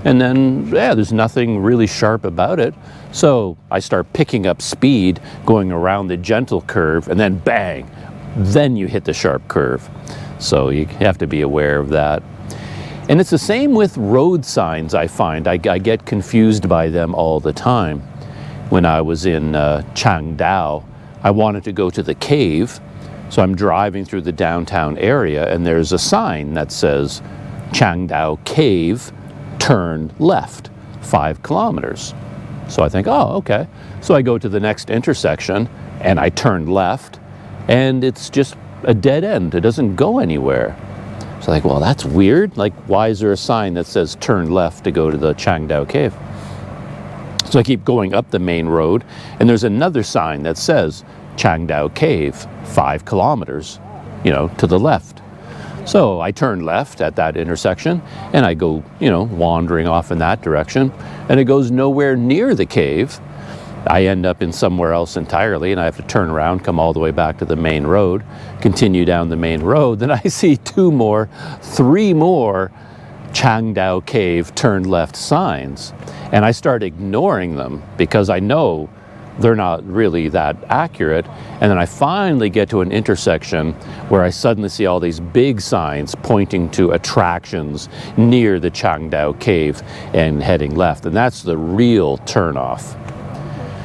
A: and then, yeah, there's nothing really sharp about it. So I start picking up speed, going around the gentle curve, and then bang, then you hit the sharp curve. So you have to be aware of that. And it's the same with road signs, I find. I get confused by them all the time. When I was in Changdao, I wanted to go to the cave, so I'm driving through the downtown area, and there's a sign that says Changdao Cave, turn left, 5 kilometers. So I think, oh, okay. So I go to the next intersection, and I turn left, and it's just a dead end. It doesn't go anywhere. So I'm like, well, that's weird. Like, why is there a sign that says turn left to go to the Changdao Cave? So I keep going up the main road, and there's another sign that says Changdao Cave, 5 kilometers, to the left. So I turn left at that intersection, and I go, wandering off in that direction, and it goes nowhere near the cave. I end up in somewhere else entirely, and I have to turn around, come all the way back to the main road, continue down the main road. Then I see 3 more Changdao Cave turn left signs, and I start ignoring them because I know they're not really that accurate. And then I finally get to an intersection where I suddenly see all these big signs pointing to attractions near the Changdao Cave and heading left, and that's the real turnoff.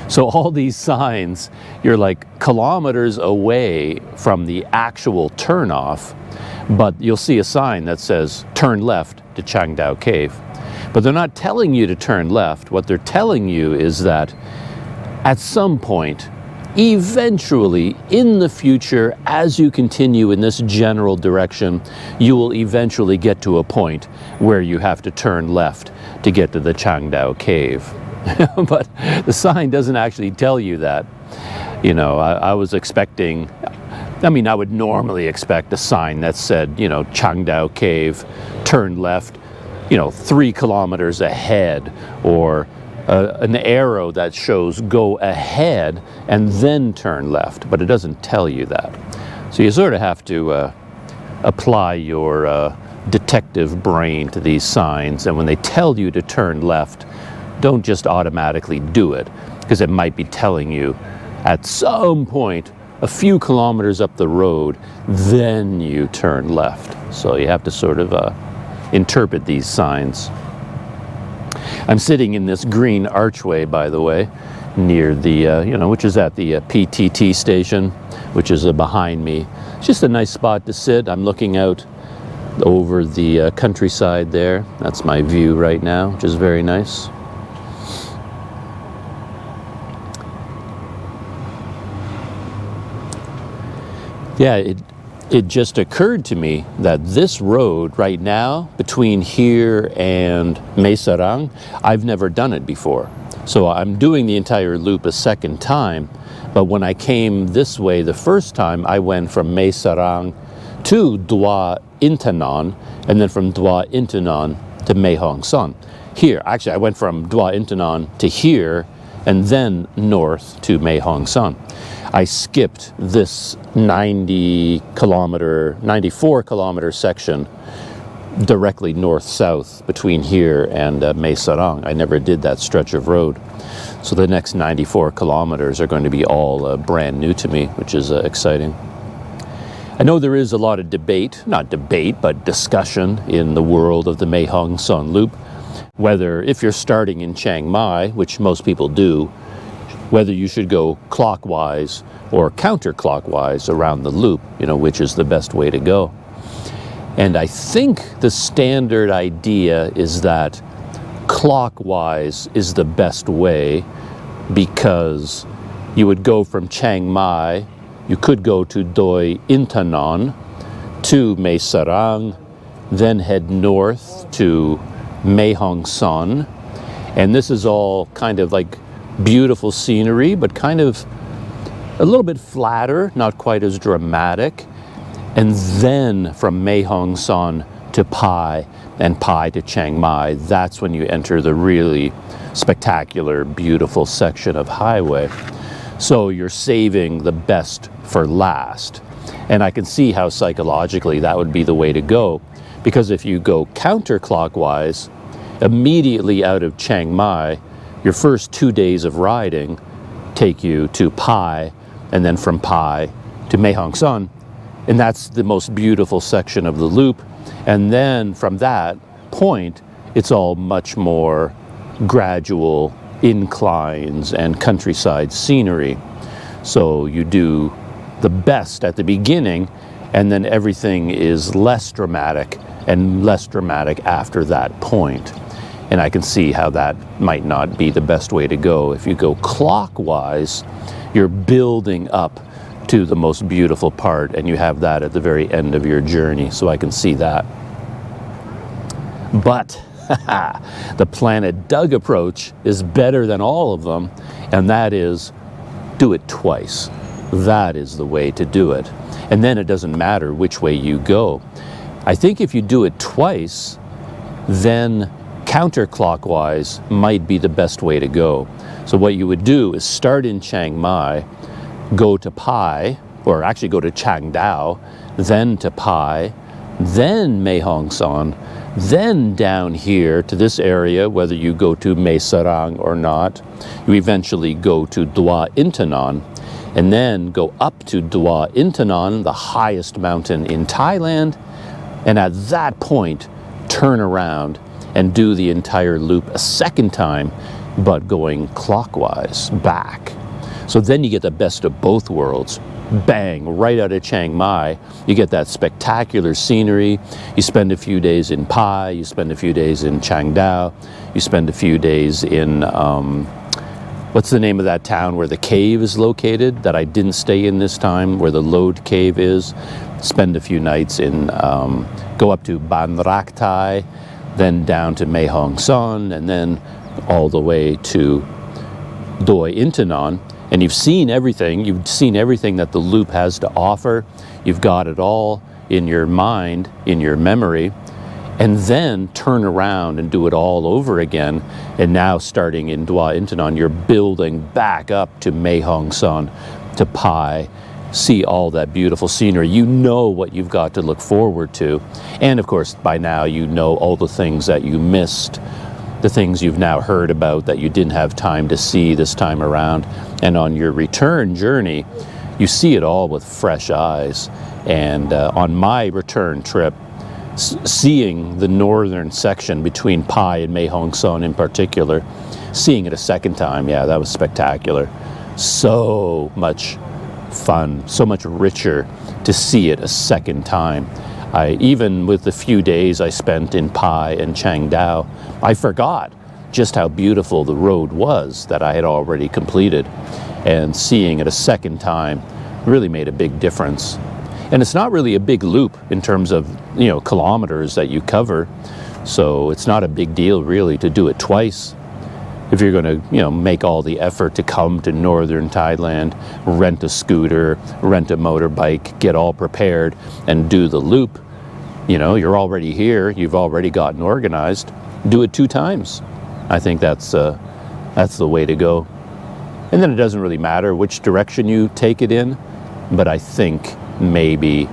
A: So all these signs, you're like kilometers away from the actual turnoff, but you'll see a sign that says turn left to Changdao Cave. But they're not telling you to turn left. What they're telling you is that at some point, eventually, in the future, as you continue in this general direction, you will eventually get to a point where you have to turn left to get to the Changdao Cave. But the sign doesn't actually tell you that. I was expecting, I would normally expect a sign that said, Changdao Cave, turn left, 3 kilometers ahead, or an arrow that shows go ahead and then turn left, but it doesn't tell you that. So you sort of have to apply your detective brain to these signs, and when they tell you to turn left, don't just automatically do it, because it might be telling you at some point a few kilometers up the road, then you turn left. So you have to sort of interpret these signs. I'm sitting in this green archway, by the way, near the, which is at the PTT station, which is behind me. It's just a nice spot to sit. I'm looking out over the countryside there. That's my view right now, which is very nice. Yeah, it just occurred to me that this road right now between here and Mae Sariang, I've never done it before. So I'm doing the entire loop a second time, but when I came this way the first time, I went from Mae Sariang to Doi Intanon, and then from Doi Intanon to Mae Hong Son. Here, actually, I went from Doi Intanon to here, and then north to Mae Hong Son. I skipped this 94 kilometer section directly north-south between here and Mae Sariang. I never did that stretch of road. So the next 94 kilometers are going to be all brand new to me, which is exciting. I know there is a lot of debate, not debate, but discussion in the world of the Mae Hong Son loop, whether if you're starting in Chiang Mai, which most people do, whether you should go clockwise or counterclockwise around the loop, which is the best way to go. And I think the standard idea is that clockwise is the best way, because you would go from Chiang Mai, you could go to Doi Intanon, to Mae Sariang, then head north to Mae Hong Son, and this is all kind of like beautiful scenery, but kind of a little bit flatter, not quite as dramatic. And then from Mae Hong Son to Pai, and Pai to Chiang Mai, that's when you enter the really spectacular, beautiful section of highway. So you're saving the best for last. And I can see how psychologically that would be the way to go, because if you go counterclockwise, immediately out of Chiang Mai, your first 2 days of riding take you to Pai, and then from Pai to Mae Hong Son, and that's the most beautiful section of the loop. And then from that point, it's all much more gradual inclines and countryside scenery. So you do the best at the beginning, and then everything is less dramatic and less dramatic after that point. And I can see how that might not be the best way to go. If you go clockwise, you're building up to the most beautiful part, and you have that at the very end of your journey. So I can see that. But the Planet Doug approach is better than all of them, and that is do it twice. That is the way to do it. And then it doesn't matter which way you go. I think if you do it twice, then counterclockwise might be the best way to go. So what you would do is start in Chiang Mai, go to Pai, or actually go to Chiang Dao, then to Pai, then Mae Hong Son, then down here to this area, whether you go to Mae Sariang or not. You eventually go to Doi Intanon, and then go up to Doi Intanon, the highest mountain in Thailand, and at that point turn around and do the entire loop a second time, but going clockwise back. So then you get the best of both worlds. Bang, right out of Chiang Mai, you get that spectacular scenery. You spend a few days in Pai, you spend a few days in Chiang Dao, you spend a few days in, what's the name of that town where the cave is located that I didn't stay in this time, where the Lode Cave is. Spend a few nights in, go up to Ban Rak Thai, then down to Mae Hong Son, and then all the way to Doi Intanon. And you've seen everything that the loop has to offer. You've got it all in your mind, in your memory. and then turn around and do it all over again. And now starting in Doi Intanon, you're building back up to Mae Hong Son, to Pai, see all that beautiful scenery. You know what you've got to look forward to. And of course, by now, you know all the things that you missed, the things you've now heard about that you didn't have time to see this time around. And on your return journey, you see it all with fresh eyes. And on my return trip, seeing the northern section between Pai and Mae Hong Son in particular, seeing it a second time, yeah, that was spectacular. So much fun, so much richer to see it a second time. Even with the few days I spent in Pai and Changdao, I forgot just how beautiful the road was that I had already completed. And seeing it a second time really made a big difference. And it's not really a big loop in terms of, you know, kilometers that you cover. So it's not a big deal really to do it twice. If you're going to, you know, make all the effort to come to northern Thailand, rent a scooter, rent a motorbike, get all prepared and do the loop, you know, you're already here, you've already gotten organized, do it 2 times. I think that's the way to go. And then it doesn't really matter which direction you take it in, but I think maybe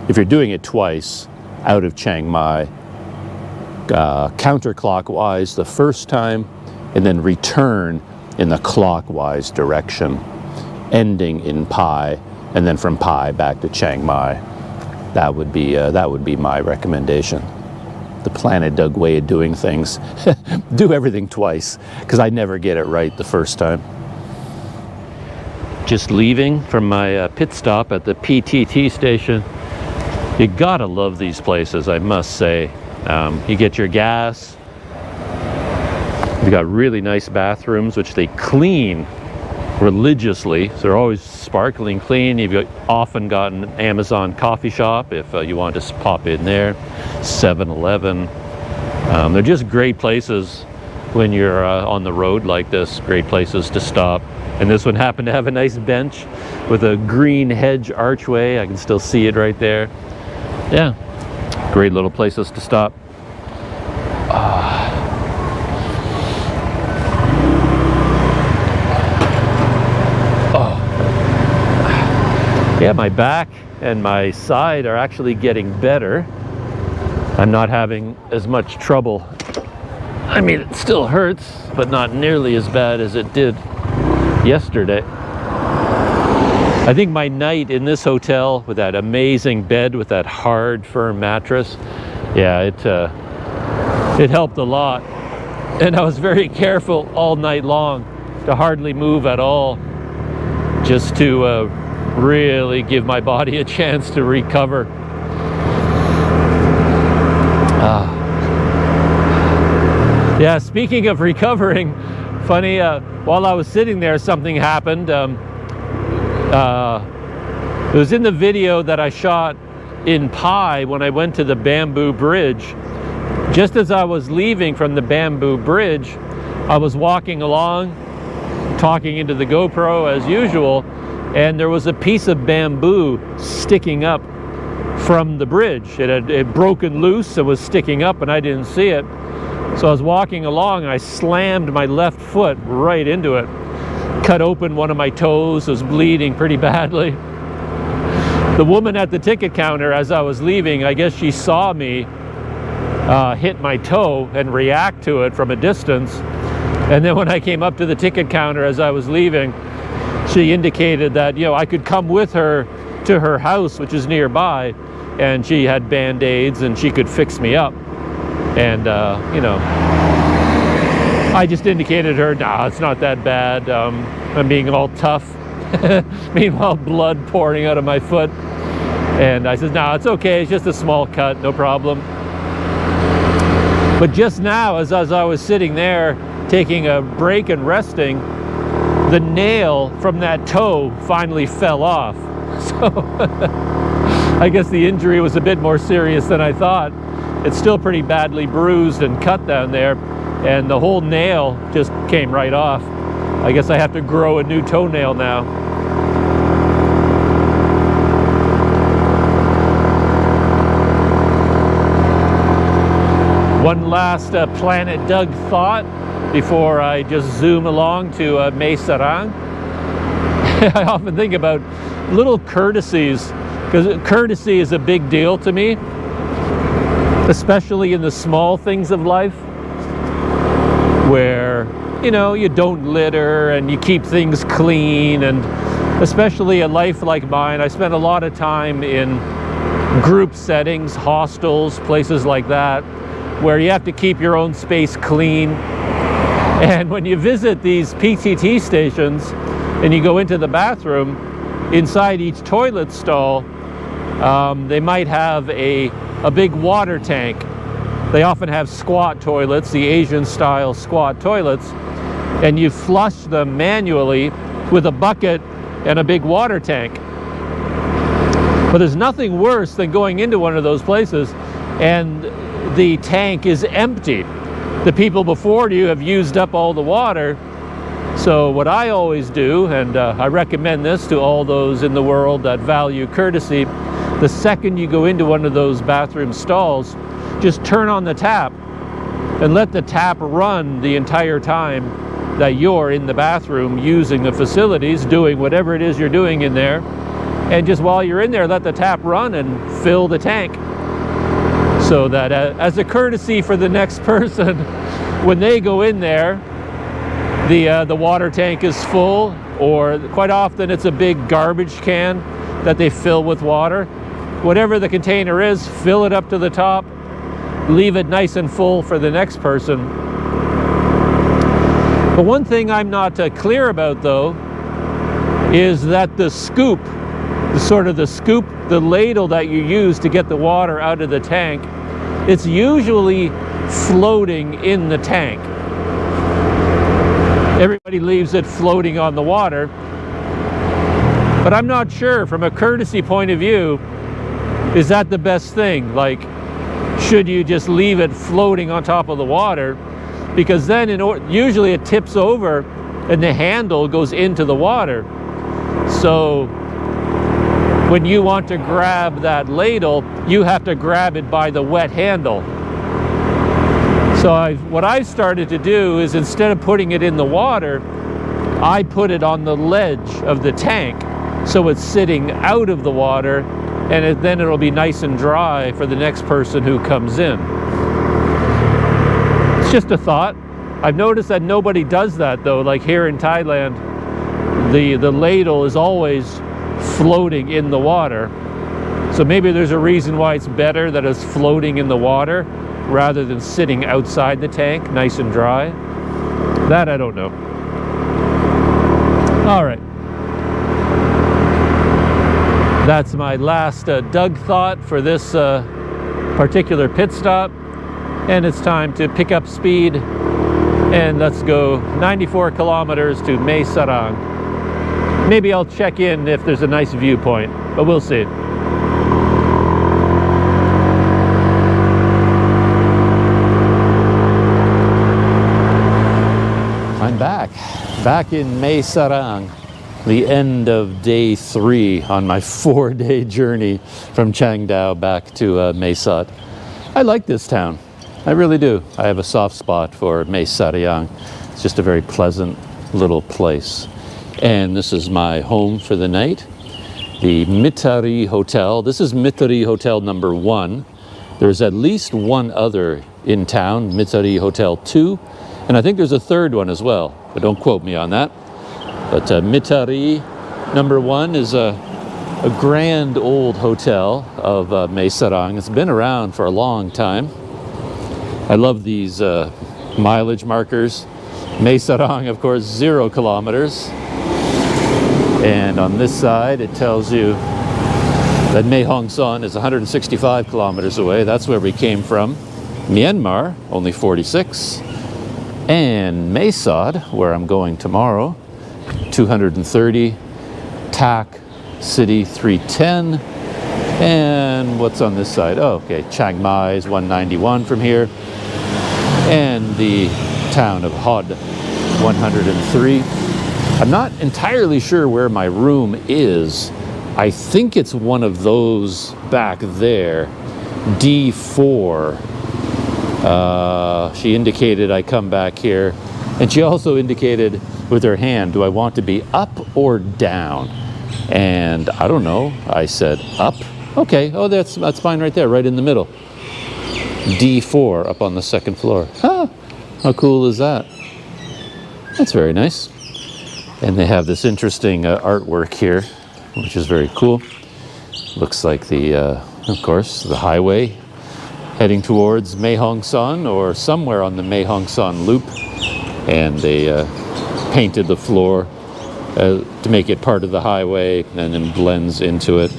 A: if you're doing it twice out of Chiang Mai, counterclockwise the first time, and then return in the clockwise direction, ending in Pai, and then from Pai back to Chiang Mai. That would be my recommendation. The Planet Doug way of doing things. Do everything twice, because I never get it right the first time. Just leaving from my pit stop at the PTT station. You gotta love these places, I must say. You get your gas. You've got really nice bathrooms, which they clean religiously. So they're always sparkling clean. You've often got an Amazon coffee shop if you want to pop in there. 7-Eleven. They're just great places when you're on the road like this. Great places to stop. And this one happened to have a nice bench with a green hedge archway. I can still see it right there. Yeah, great little places to stop. Yeah, my back and my side are actually getting better. I'm not having as much trouble. I mean, it still hurts, but not nearly as bad as it did yesterday. I think my night in this hotel with that amazing bed with that hard, firm mattress, yeah, it helped a lot. And I was very careful all night long to hardly move at all, just to really give my body a chance to recover. Yeah, speaking of recovering, funny, while I was sitting there, something happened. It was in the video that I shot in Pai when I went to the bamboo bridge. Just as I was leaving from the bamboo bridge, I was walking along, talking into the GoPro as usual, and there was a piece of bamboo sticking up from the bridge. It had broken loose and was sticking up, and I didn't see it. So I was walking along and I slammed my left foot right into it. Cut open one of my toes, was bleeding pretty badly. The woman at the ticket counter, as I was leaving, I guess she saw me hit my toe and react to it from a distance. And then when I came up to the ticket counter as I was leaving, she indicated that, you know, I could come with her to her house, which is nearby, and she had Band-Aids and she could fix me up. And, you know, I just indicated to her, nah, it's not that bad. I'm being all tough. Meanwhile, blood pouring out of my foot. And I said, nah, it's okay. It's just a small cut, no problem. But just now, as I was sitting there taking a break and resting, the nail from that toe finally fell off. So I guess the injury was a bit more serious than I thought. It's still pretty badly bruised and cut down there, and the whole nail just came right off. I guess I have to grow a new toenail now.
B: One last Planet Doug thought before I just zoom along to Mae Sariang. I often think about little courtesies, because courtesy is a big deal to me, especially in the small things of life, where, you know, you don't litter and you keep things clean. And especially a life like mine, I spend a lot of time in group settings, hostels, places like that, where you have to keep your own space clean. And when you visit these PTT stations and you go into the bathroom, inside each toilet stall, they might have a big water tank. They often have squat toilets, the Asian style squat toilets, and you flush them manually with a bucket and a big water tank. But there's nothing worse than going into one of those places and the tank is empty. The people before you have used up all the water. So what I always do, and I recommend this to all those in the world that value courtesy, the second you go into one of those bathroom stalls, just turn on the tap and let the tap run the entire time that you're in the bathroom using the facilities, doing whatever it is you're doing in there. And just while you're in there, let the tap run and fill the tank. So that as a courtesy for the next person, when they go in there, the water tank is full, or quite often it's a big garbage can that they fill with water. Whatever the container is, fill it up to the top, leave it nice and full for the next person. But one thing I'm not clear about, though, is that the scoop, the ladle that you use to get the water out of the tank, it's usually floating in the tank. Everybody leaves it floating on the water. But I'm not sure, from a courtesy point of view, is that the best thing? Like, should you just leave it floating on top of the water? Because then usually it tips over and the handle goes into the water. So when you want to grab that ladle, you have to grab it by the wet handle. So what I've started to do is, instead of putting it in the water, I put it on the ledge of the tank, so it's sitting out of the water, and then it'll be nice and dry for the next person who comes in. It's just a thought. I've noticed that nobody does that, though. Like here in Thailand, the ladle is always floating in the water. So maybe there's a reason why it's better that it's floating in the water rather than sitting outside the tank, nice and dry. That I don't know. All right. That's my last Doug thought for this particular pit stop. And it's time to pick up speed and let's go 94 kilometers to Mae Sariang. Maybe I'll check in if there's a nice viewpoint, but we'll see. I'm back in Mae Sariang, the end of day 3 on my 4-day journey from Chiang back to Mae Sot. I like this town. I really do. I have a soft spot for Mae Sariang. It's just a very pleasant little place. And this is my home for the night, the Mitari Hotel. This is Mitari Hotel number 1. There's at least one other in town, Mitari Hotel 2, and I think there's a third one as well, but don't quote me on that. But Mitari number 1 is a grand old hotel of Mae Sariang. It's been around for a long time. I love these mileage markers. Mae Sariang, of course, 0 kilometers. And on this side, it tells you that Mae Hong Son is 165 kilometers away. That's where we came from. Myanmar, only 46. And Mae Sot, where I'm going tomorrow, 230. Tak City, 310. And what's on this side? Oh, okay, Chiang Mai is 191 from here. And the town of Hod, 103. I'm not entirely sure where my room is. I think it's one of those back there, D4. She indicated I come back here, and she also indicated with her hand, do I want to be up or down? And I don't know. I said up. Okay. Oh, that's fine right there, right in the middle. D4 up on the second floor. Ah, how cool is that? That's very nice. And they have this interesting artwork here, which is very cool. Looks like of course, the highway heading towards Mae Hong Son or somewhere on the Mae Hong Son loop. And they painted the floor to make it part of the highway, and then blends into it.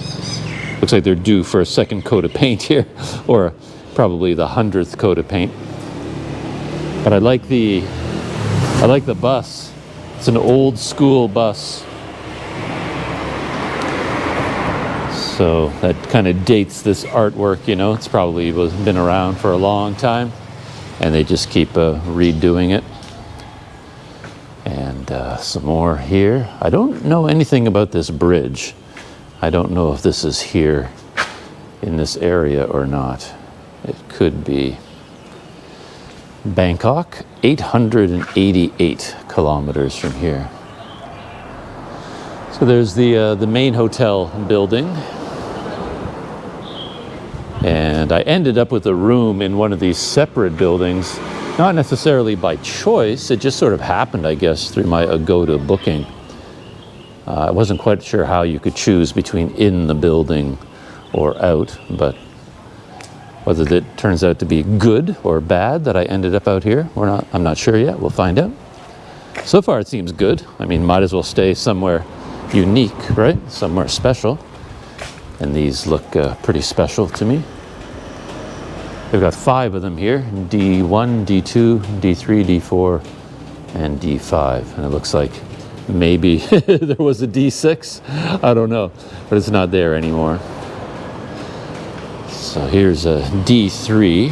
B: Looks like they're due for a second coat of paint here, or probably the 100th coat of paint. But I like the bus. It's an old school bus. So that kind of dates this artwork, you know. It's probably been around for a long time, and they just keep redoing it. And some more here. I don't know anything about this bridge. I don't know if this is here in this area or not. It could be. Bangkok, 888 kilometers from here. So there's the main hotel building. And I ended up with a room in one of these separate buildings, not necessarily by choice. It just sort of happened, I guess, through my Pagoda booking. I wasn't quite sure how you could choose between in the building or out, but whether that turns out to be good or bad that I ended up out here, I'm not sure yet. We'll find out. So far, it seems good. I mean, might as well stay somewhere unique, right? Somewhere special. And these look pretty special to me. They've got 5 of them here: D1, D2, D3, D4, and D5. And it looks like maybe there was a D6. I don't know, but it's not there anymore. So here's a D3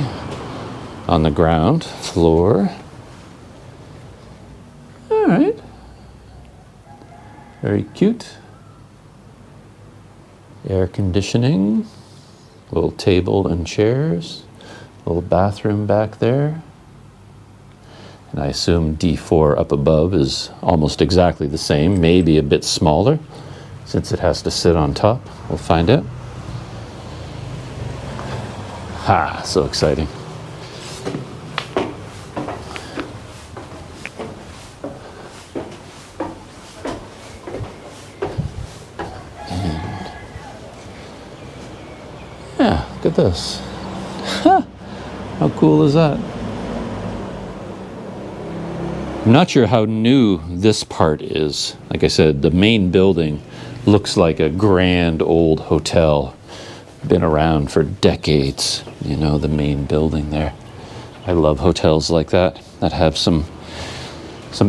B: on the ground floor. All right. Very cute. Air conditioning, little table and chairs, little bathroom back there. And I assume D4 up above is almost exactly the same, maybe a bit smaller, since it has to sit on top. We'll find out. Ha, so exciting. Yeah, look at this. Huh. How cool is that? I'm not sure how new this part is. Like I said, the main building looks like a grand old hotel. Been around for decades, you know, the main building there. I love hotels like that have some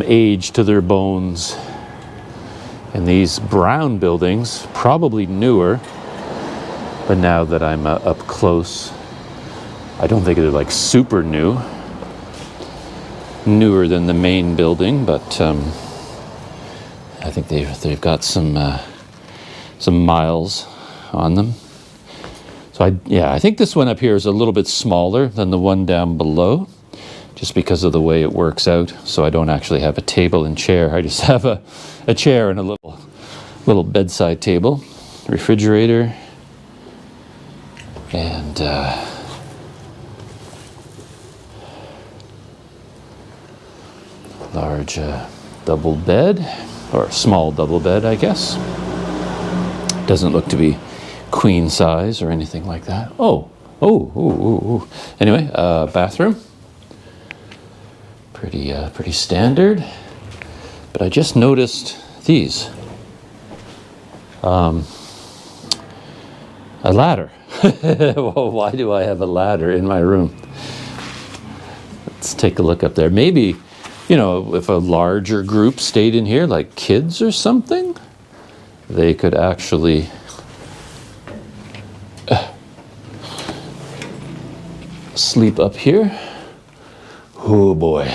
B: age to their bones. And these brown buildings, probably newer, but now that I'm up close, I don't think they're like super new. Newer than the main building, but I think they've got some miles on them. So I think this one up here is a little bit smaller than the one down below, just because of the way it works out. So I don't actually have a table and chair. I just have a chair and a little bedside table, refrigerator, and large double bed, or small double bed, I guess. Doesn't look to be queen size or anything like that. Anyway, bathroom. Pretty standard. But I just noticed these. A ladder. Well, why do I have a ladder in my room? Let's take a look up there. Maybe, you know, if a larger group stayed in here, like kids or something, they could actually sleep up here. Oh boy.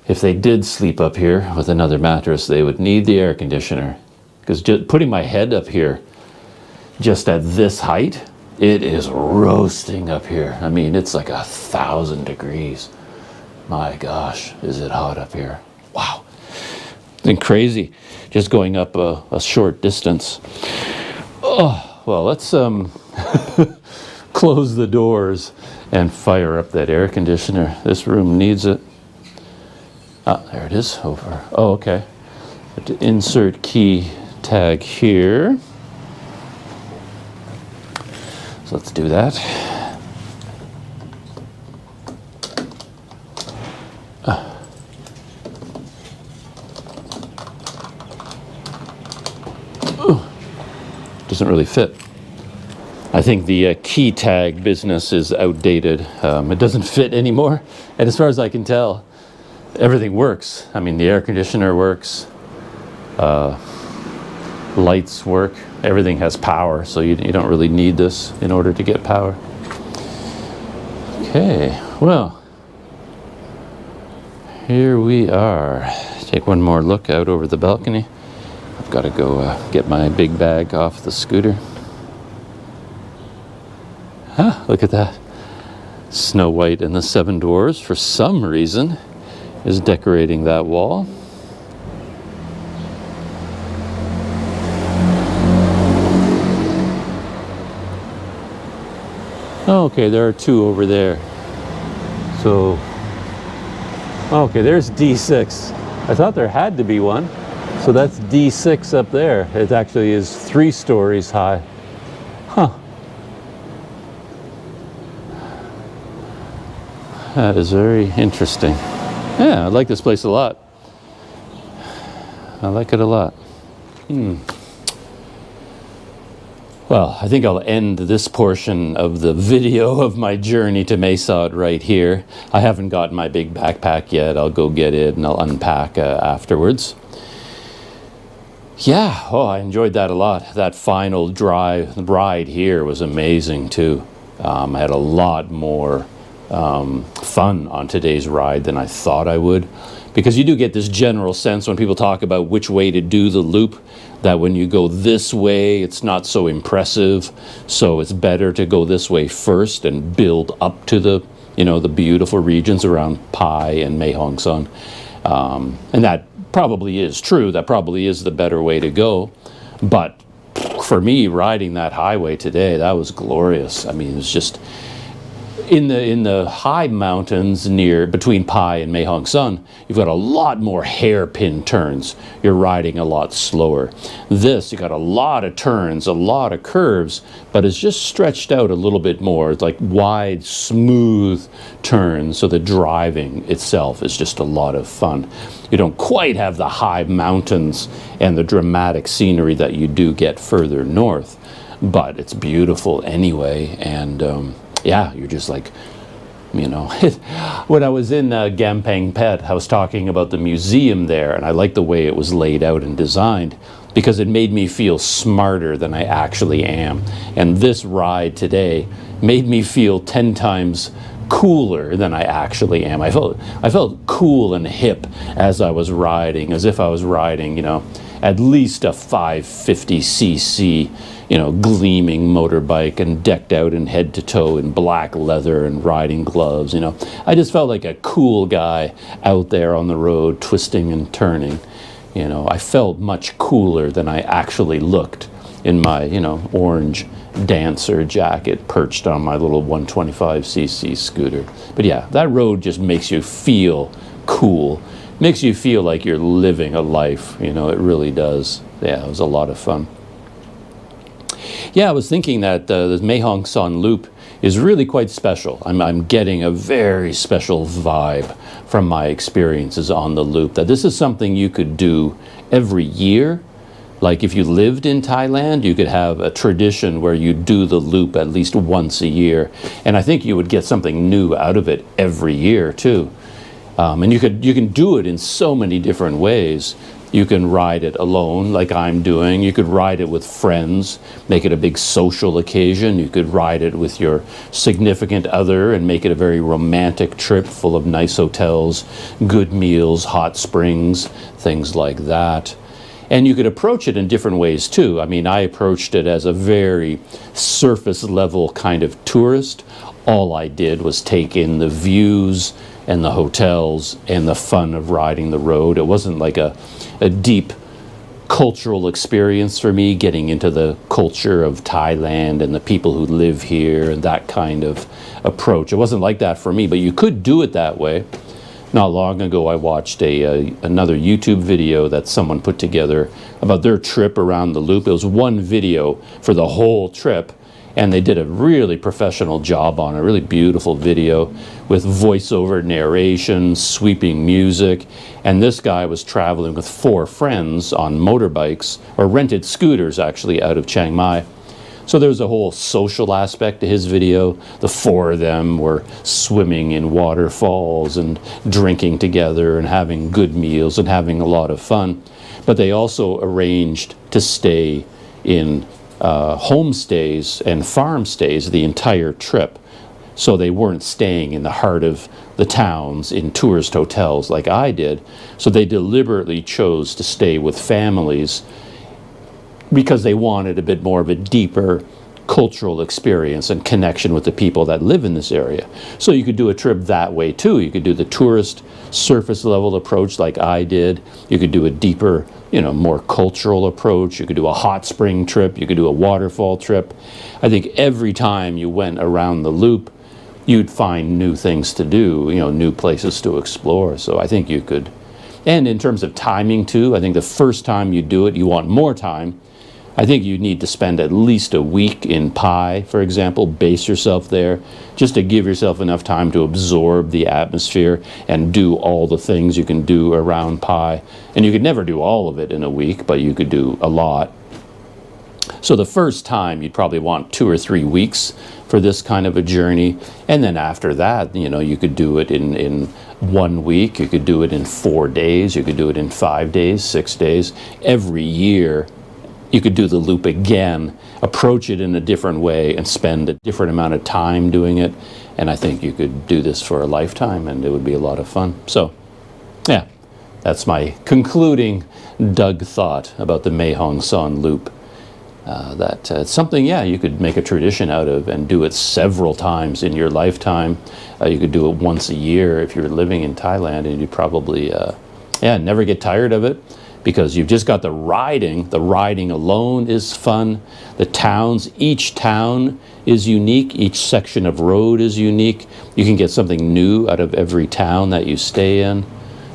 B: If they did sleep up here with another mattress, they would need the air conditioner. Because just putting my head up here, just at this height,
A: It is roasting up here. I mean, it's like 1,000 degrees. My gosh, is it hot up here. Wow. It's been crazy just going up a short distance. Oh, well, let's close the doors and fire up that air conditioner. This room needs it. Ah, there it is over. Oh, okay. Have to insert key tag here. So let's do that. Doesn't really fit. I think the key tag business is outdated. It doesn't fit anymore. And as far as I can tell, everything works. I mean, the air conditioner works, lights work, everything has power, so you don't really need this in order to get power. Okay, well, here we are. Take one more look out over the balcony. I've got to go get my big bag off the scooter. Ah, look at that. Snow White and the Seven Dwarfs, for some reason, is decorating that wall. Oh, okay, there are two over there. So, okay, there's D6. I thought there had to be one. So that's D6 up there. It actually is 3 stories high. Huh. That is very interesting. Yeah, I like this place a lot. I like it a lot. Well, I think I'll end this portion of the video of my journey to Mae Sot right here. I haven't gotten my big backpack yet. I'll go get it and I'll unpack afterwards. Yeah, oh, I enjoyed that a lot. That final ride here was amazing too. I had a lot more fun on today's ride than I thought I would, because you do get this general sense when people talk about which way to do the loop, that when you go this way it's not so impressive, so it's better to go this way first and build up to the, you know, the beautiful regions around Pai and Mae Hong Son. And that probably is true. That probably is the better way to go. But for me, riding that highway today, that was glorious. I mean, it was just in the high mountains near between Pai and Mae Hong Son, you've got a lot more hairpin turns. You're riding a lot slower. This, you got a lot of turns, a lot of curves, but it's just stretched out a little bit more. It's like wide, smooth turns, so the driving itself is just a lot of fun. You don't quite have the high mountains and the dramatic scenery that you do get further north, but it's beautiful anyway. And yeah, you're just like, you know, when I was in Gampang Pet, I was talking about the museum there, and I liked the way it was laid out and designed because it made me feel smarter than I actually am. And this ride today made me feel 10 times cooler than I actually am. I felt cool and hip as I was riding, as if I was riding, you know, at least a 550cc, you know, gleaming motorbike and decked out in head to toe in black leather and riding gloves, you know. I just felt like a cool guy out there on the road twisting and turning. You know, I felt much cooler than I actually looked in my, you know, orange dancer jacket perched on my little 125cc scooter. But yeah, that road just makes you feel cool. Makes you feel like you're living a life, you know, it really does. Yeah, it was a lot of fun. Yeah, I was thinking that the Mae Hong Son loop is really quite special. I'm getting a very special vibe from my experiences on the loop, that this is something you could do every year. Like if you lived in Thailand, you could have a tradition where you do the loop at least once a year. And I think you would get something new out of it every year too. And you can do it in so many different ways. You can ride it alone, like I'm doing. You could ride it with friends, make it a big social occasion. You could ride it with your significant other and make it a very romantic trip full of nice hotels, good meals, hot springs, things like that. And you could approach it in different ways too. I mean, I approached it as a very surface level kind of tourist. All I did was take in the views and the hotels and the fun of riding the road. It wasn't like a deep cultural experience for me, getting into the culture of Thailand and the people who live here and that kind of approach. It wasn't like that for me, but you could do it that way. Not long ago, I watched another YouTube video that someone put together about their trip around the loop. It was one video for the whole trip, and they did a really professional job on it, a really beautiful video with voiceover narration, sweeping music. And this guy was traveling with 4 friends on motorbikes, or rented scooters actually, out of Chiang Mai. So there was a whole social aspect to his video. The 4 of them were swimming in waterfalls and drinking together and having good meals and having a lot of fun. But they also arranged to stay in homestays and farm stays the entire trip. So they weren't staying in the heart of the towns in tourist hotels like I did. So they deliberately chose to stay with families because they wanted a bit more of a deeper cultural experience and connection with the people that live in this area. So you could do a trip that way too. You could do the tourist surface level approach like I did. You could do a deeper, more cultural approach. You could do a hot spring trip. You could do a waterfall trip. I think every time you went around the loop, you'd find new things to do, new places to explore. So I think you could. And in terms of timing too, I think the first time you do it, you want more time. I think you need to spend at least a week in Pai, for example, base yourself there, just to give yourself enough time to absorb the atmosphere and do all the things you can do around Pai. And you could never do all of it in a week, but you could do a lot. So the first time you'd probably want 2 or 3 weeks for this kind of a journey. And then after that, you could do it in 1 week, you could do it in 4 days, you could do it in 5 days, 6 days. Every year, you could do the loop again, approach it in a different way, and spend a different amount of time doing it. And I think you could do this for a lifetime, and it would be a lot of fun. So, yeah, that's my concluding Doug thought about the Mae Hong Son loop. It's something, you could make a tradition out of and do it several times in your lifetime. You could do it once a year if you're living in Thailand, and you'd probably, never get tired of it. Because you've just got the riding. The riding alone is fun. The towns, each town is unique. Each section of road is unique. You can get something new out of every town that you stay in.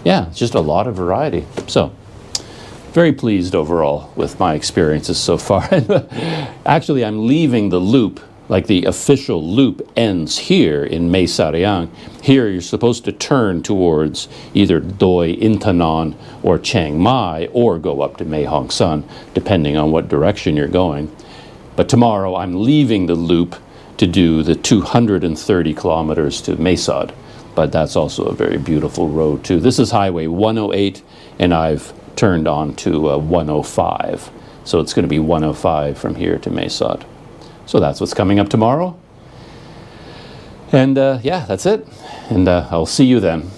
A: Yeah, it's just a lot of variety. So, very pleased overall with my experiences so far. Actually, I'm leaving the loop. Like the official loop ends here in Mae Sariang. Here you're supposed to turn towards either Doi Intanon or Chiang Mai, or go up to Mae Hong Son, depending on what direction you're going. But tomorrow I'm leaving the loop to do the 230 kilometers to Mae Sot. But that's also a very beautiful road too. This is Highway 108, and I've turned on to 105. So it's going to be 105 from here to Mae Sot. So that's what's coming up tomorrow. And that's it. And I'll see you then.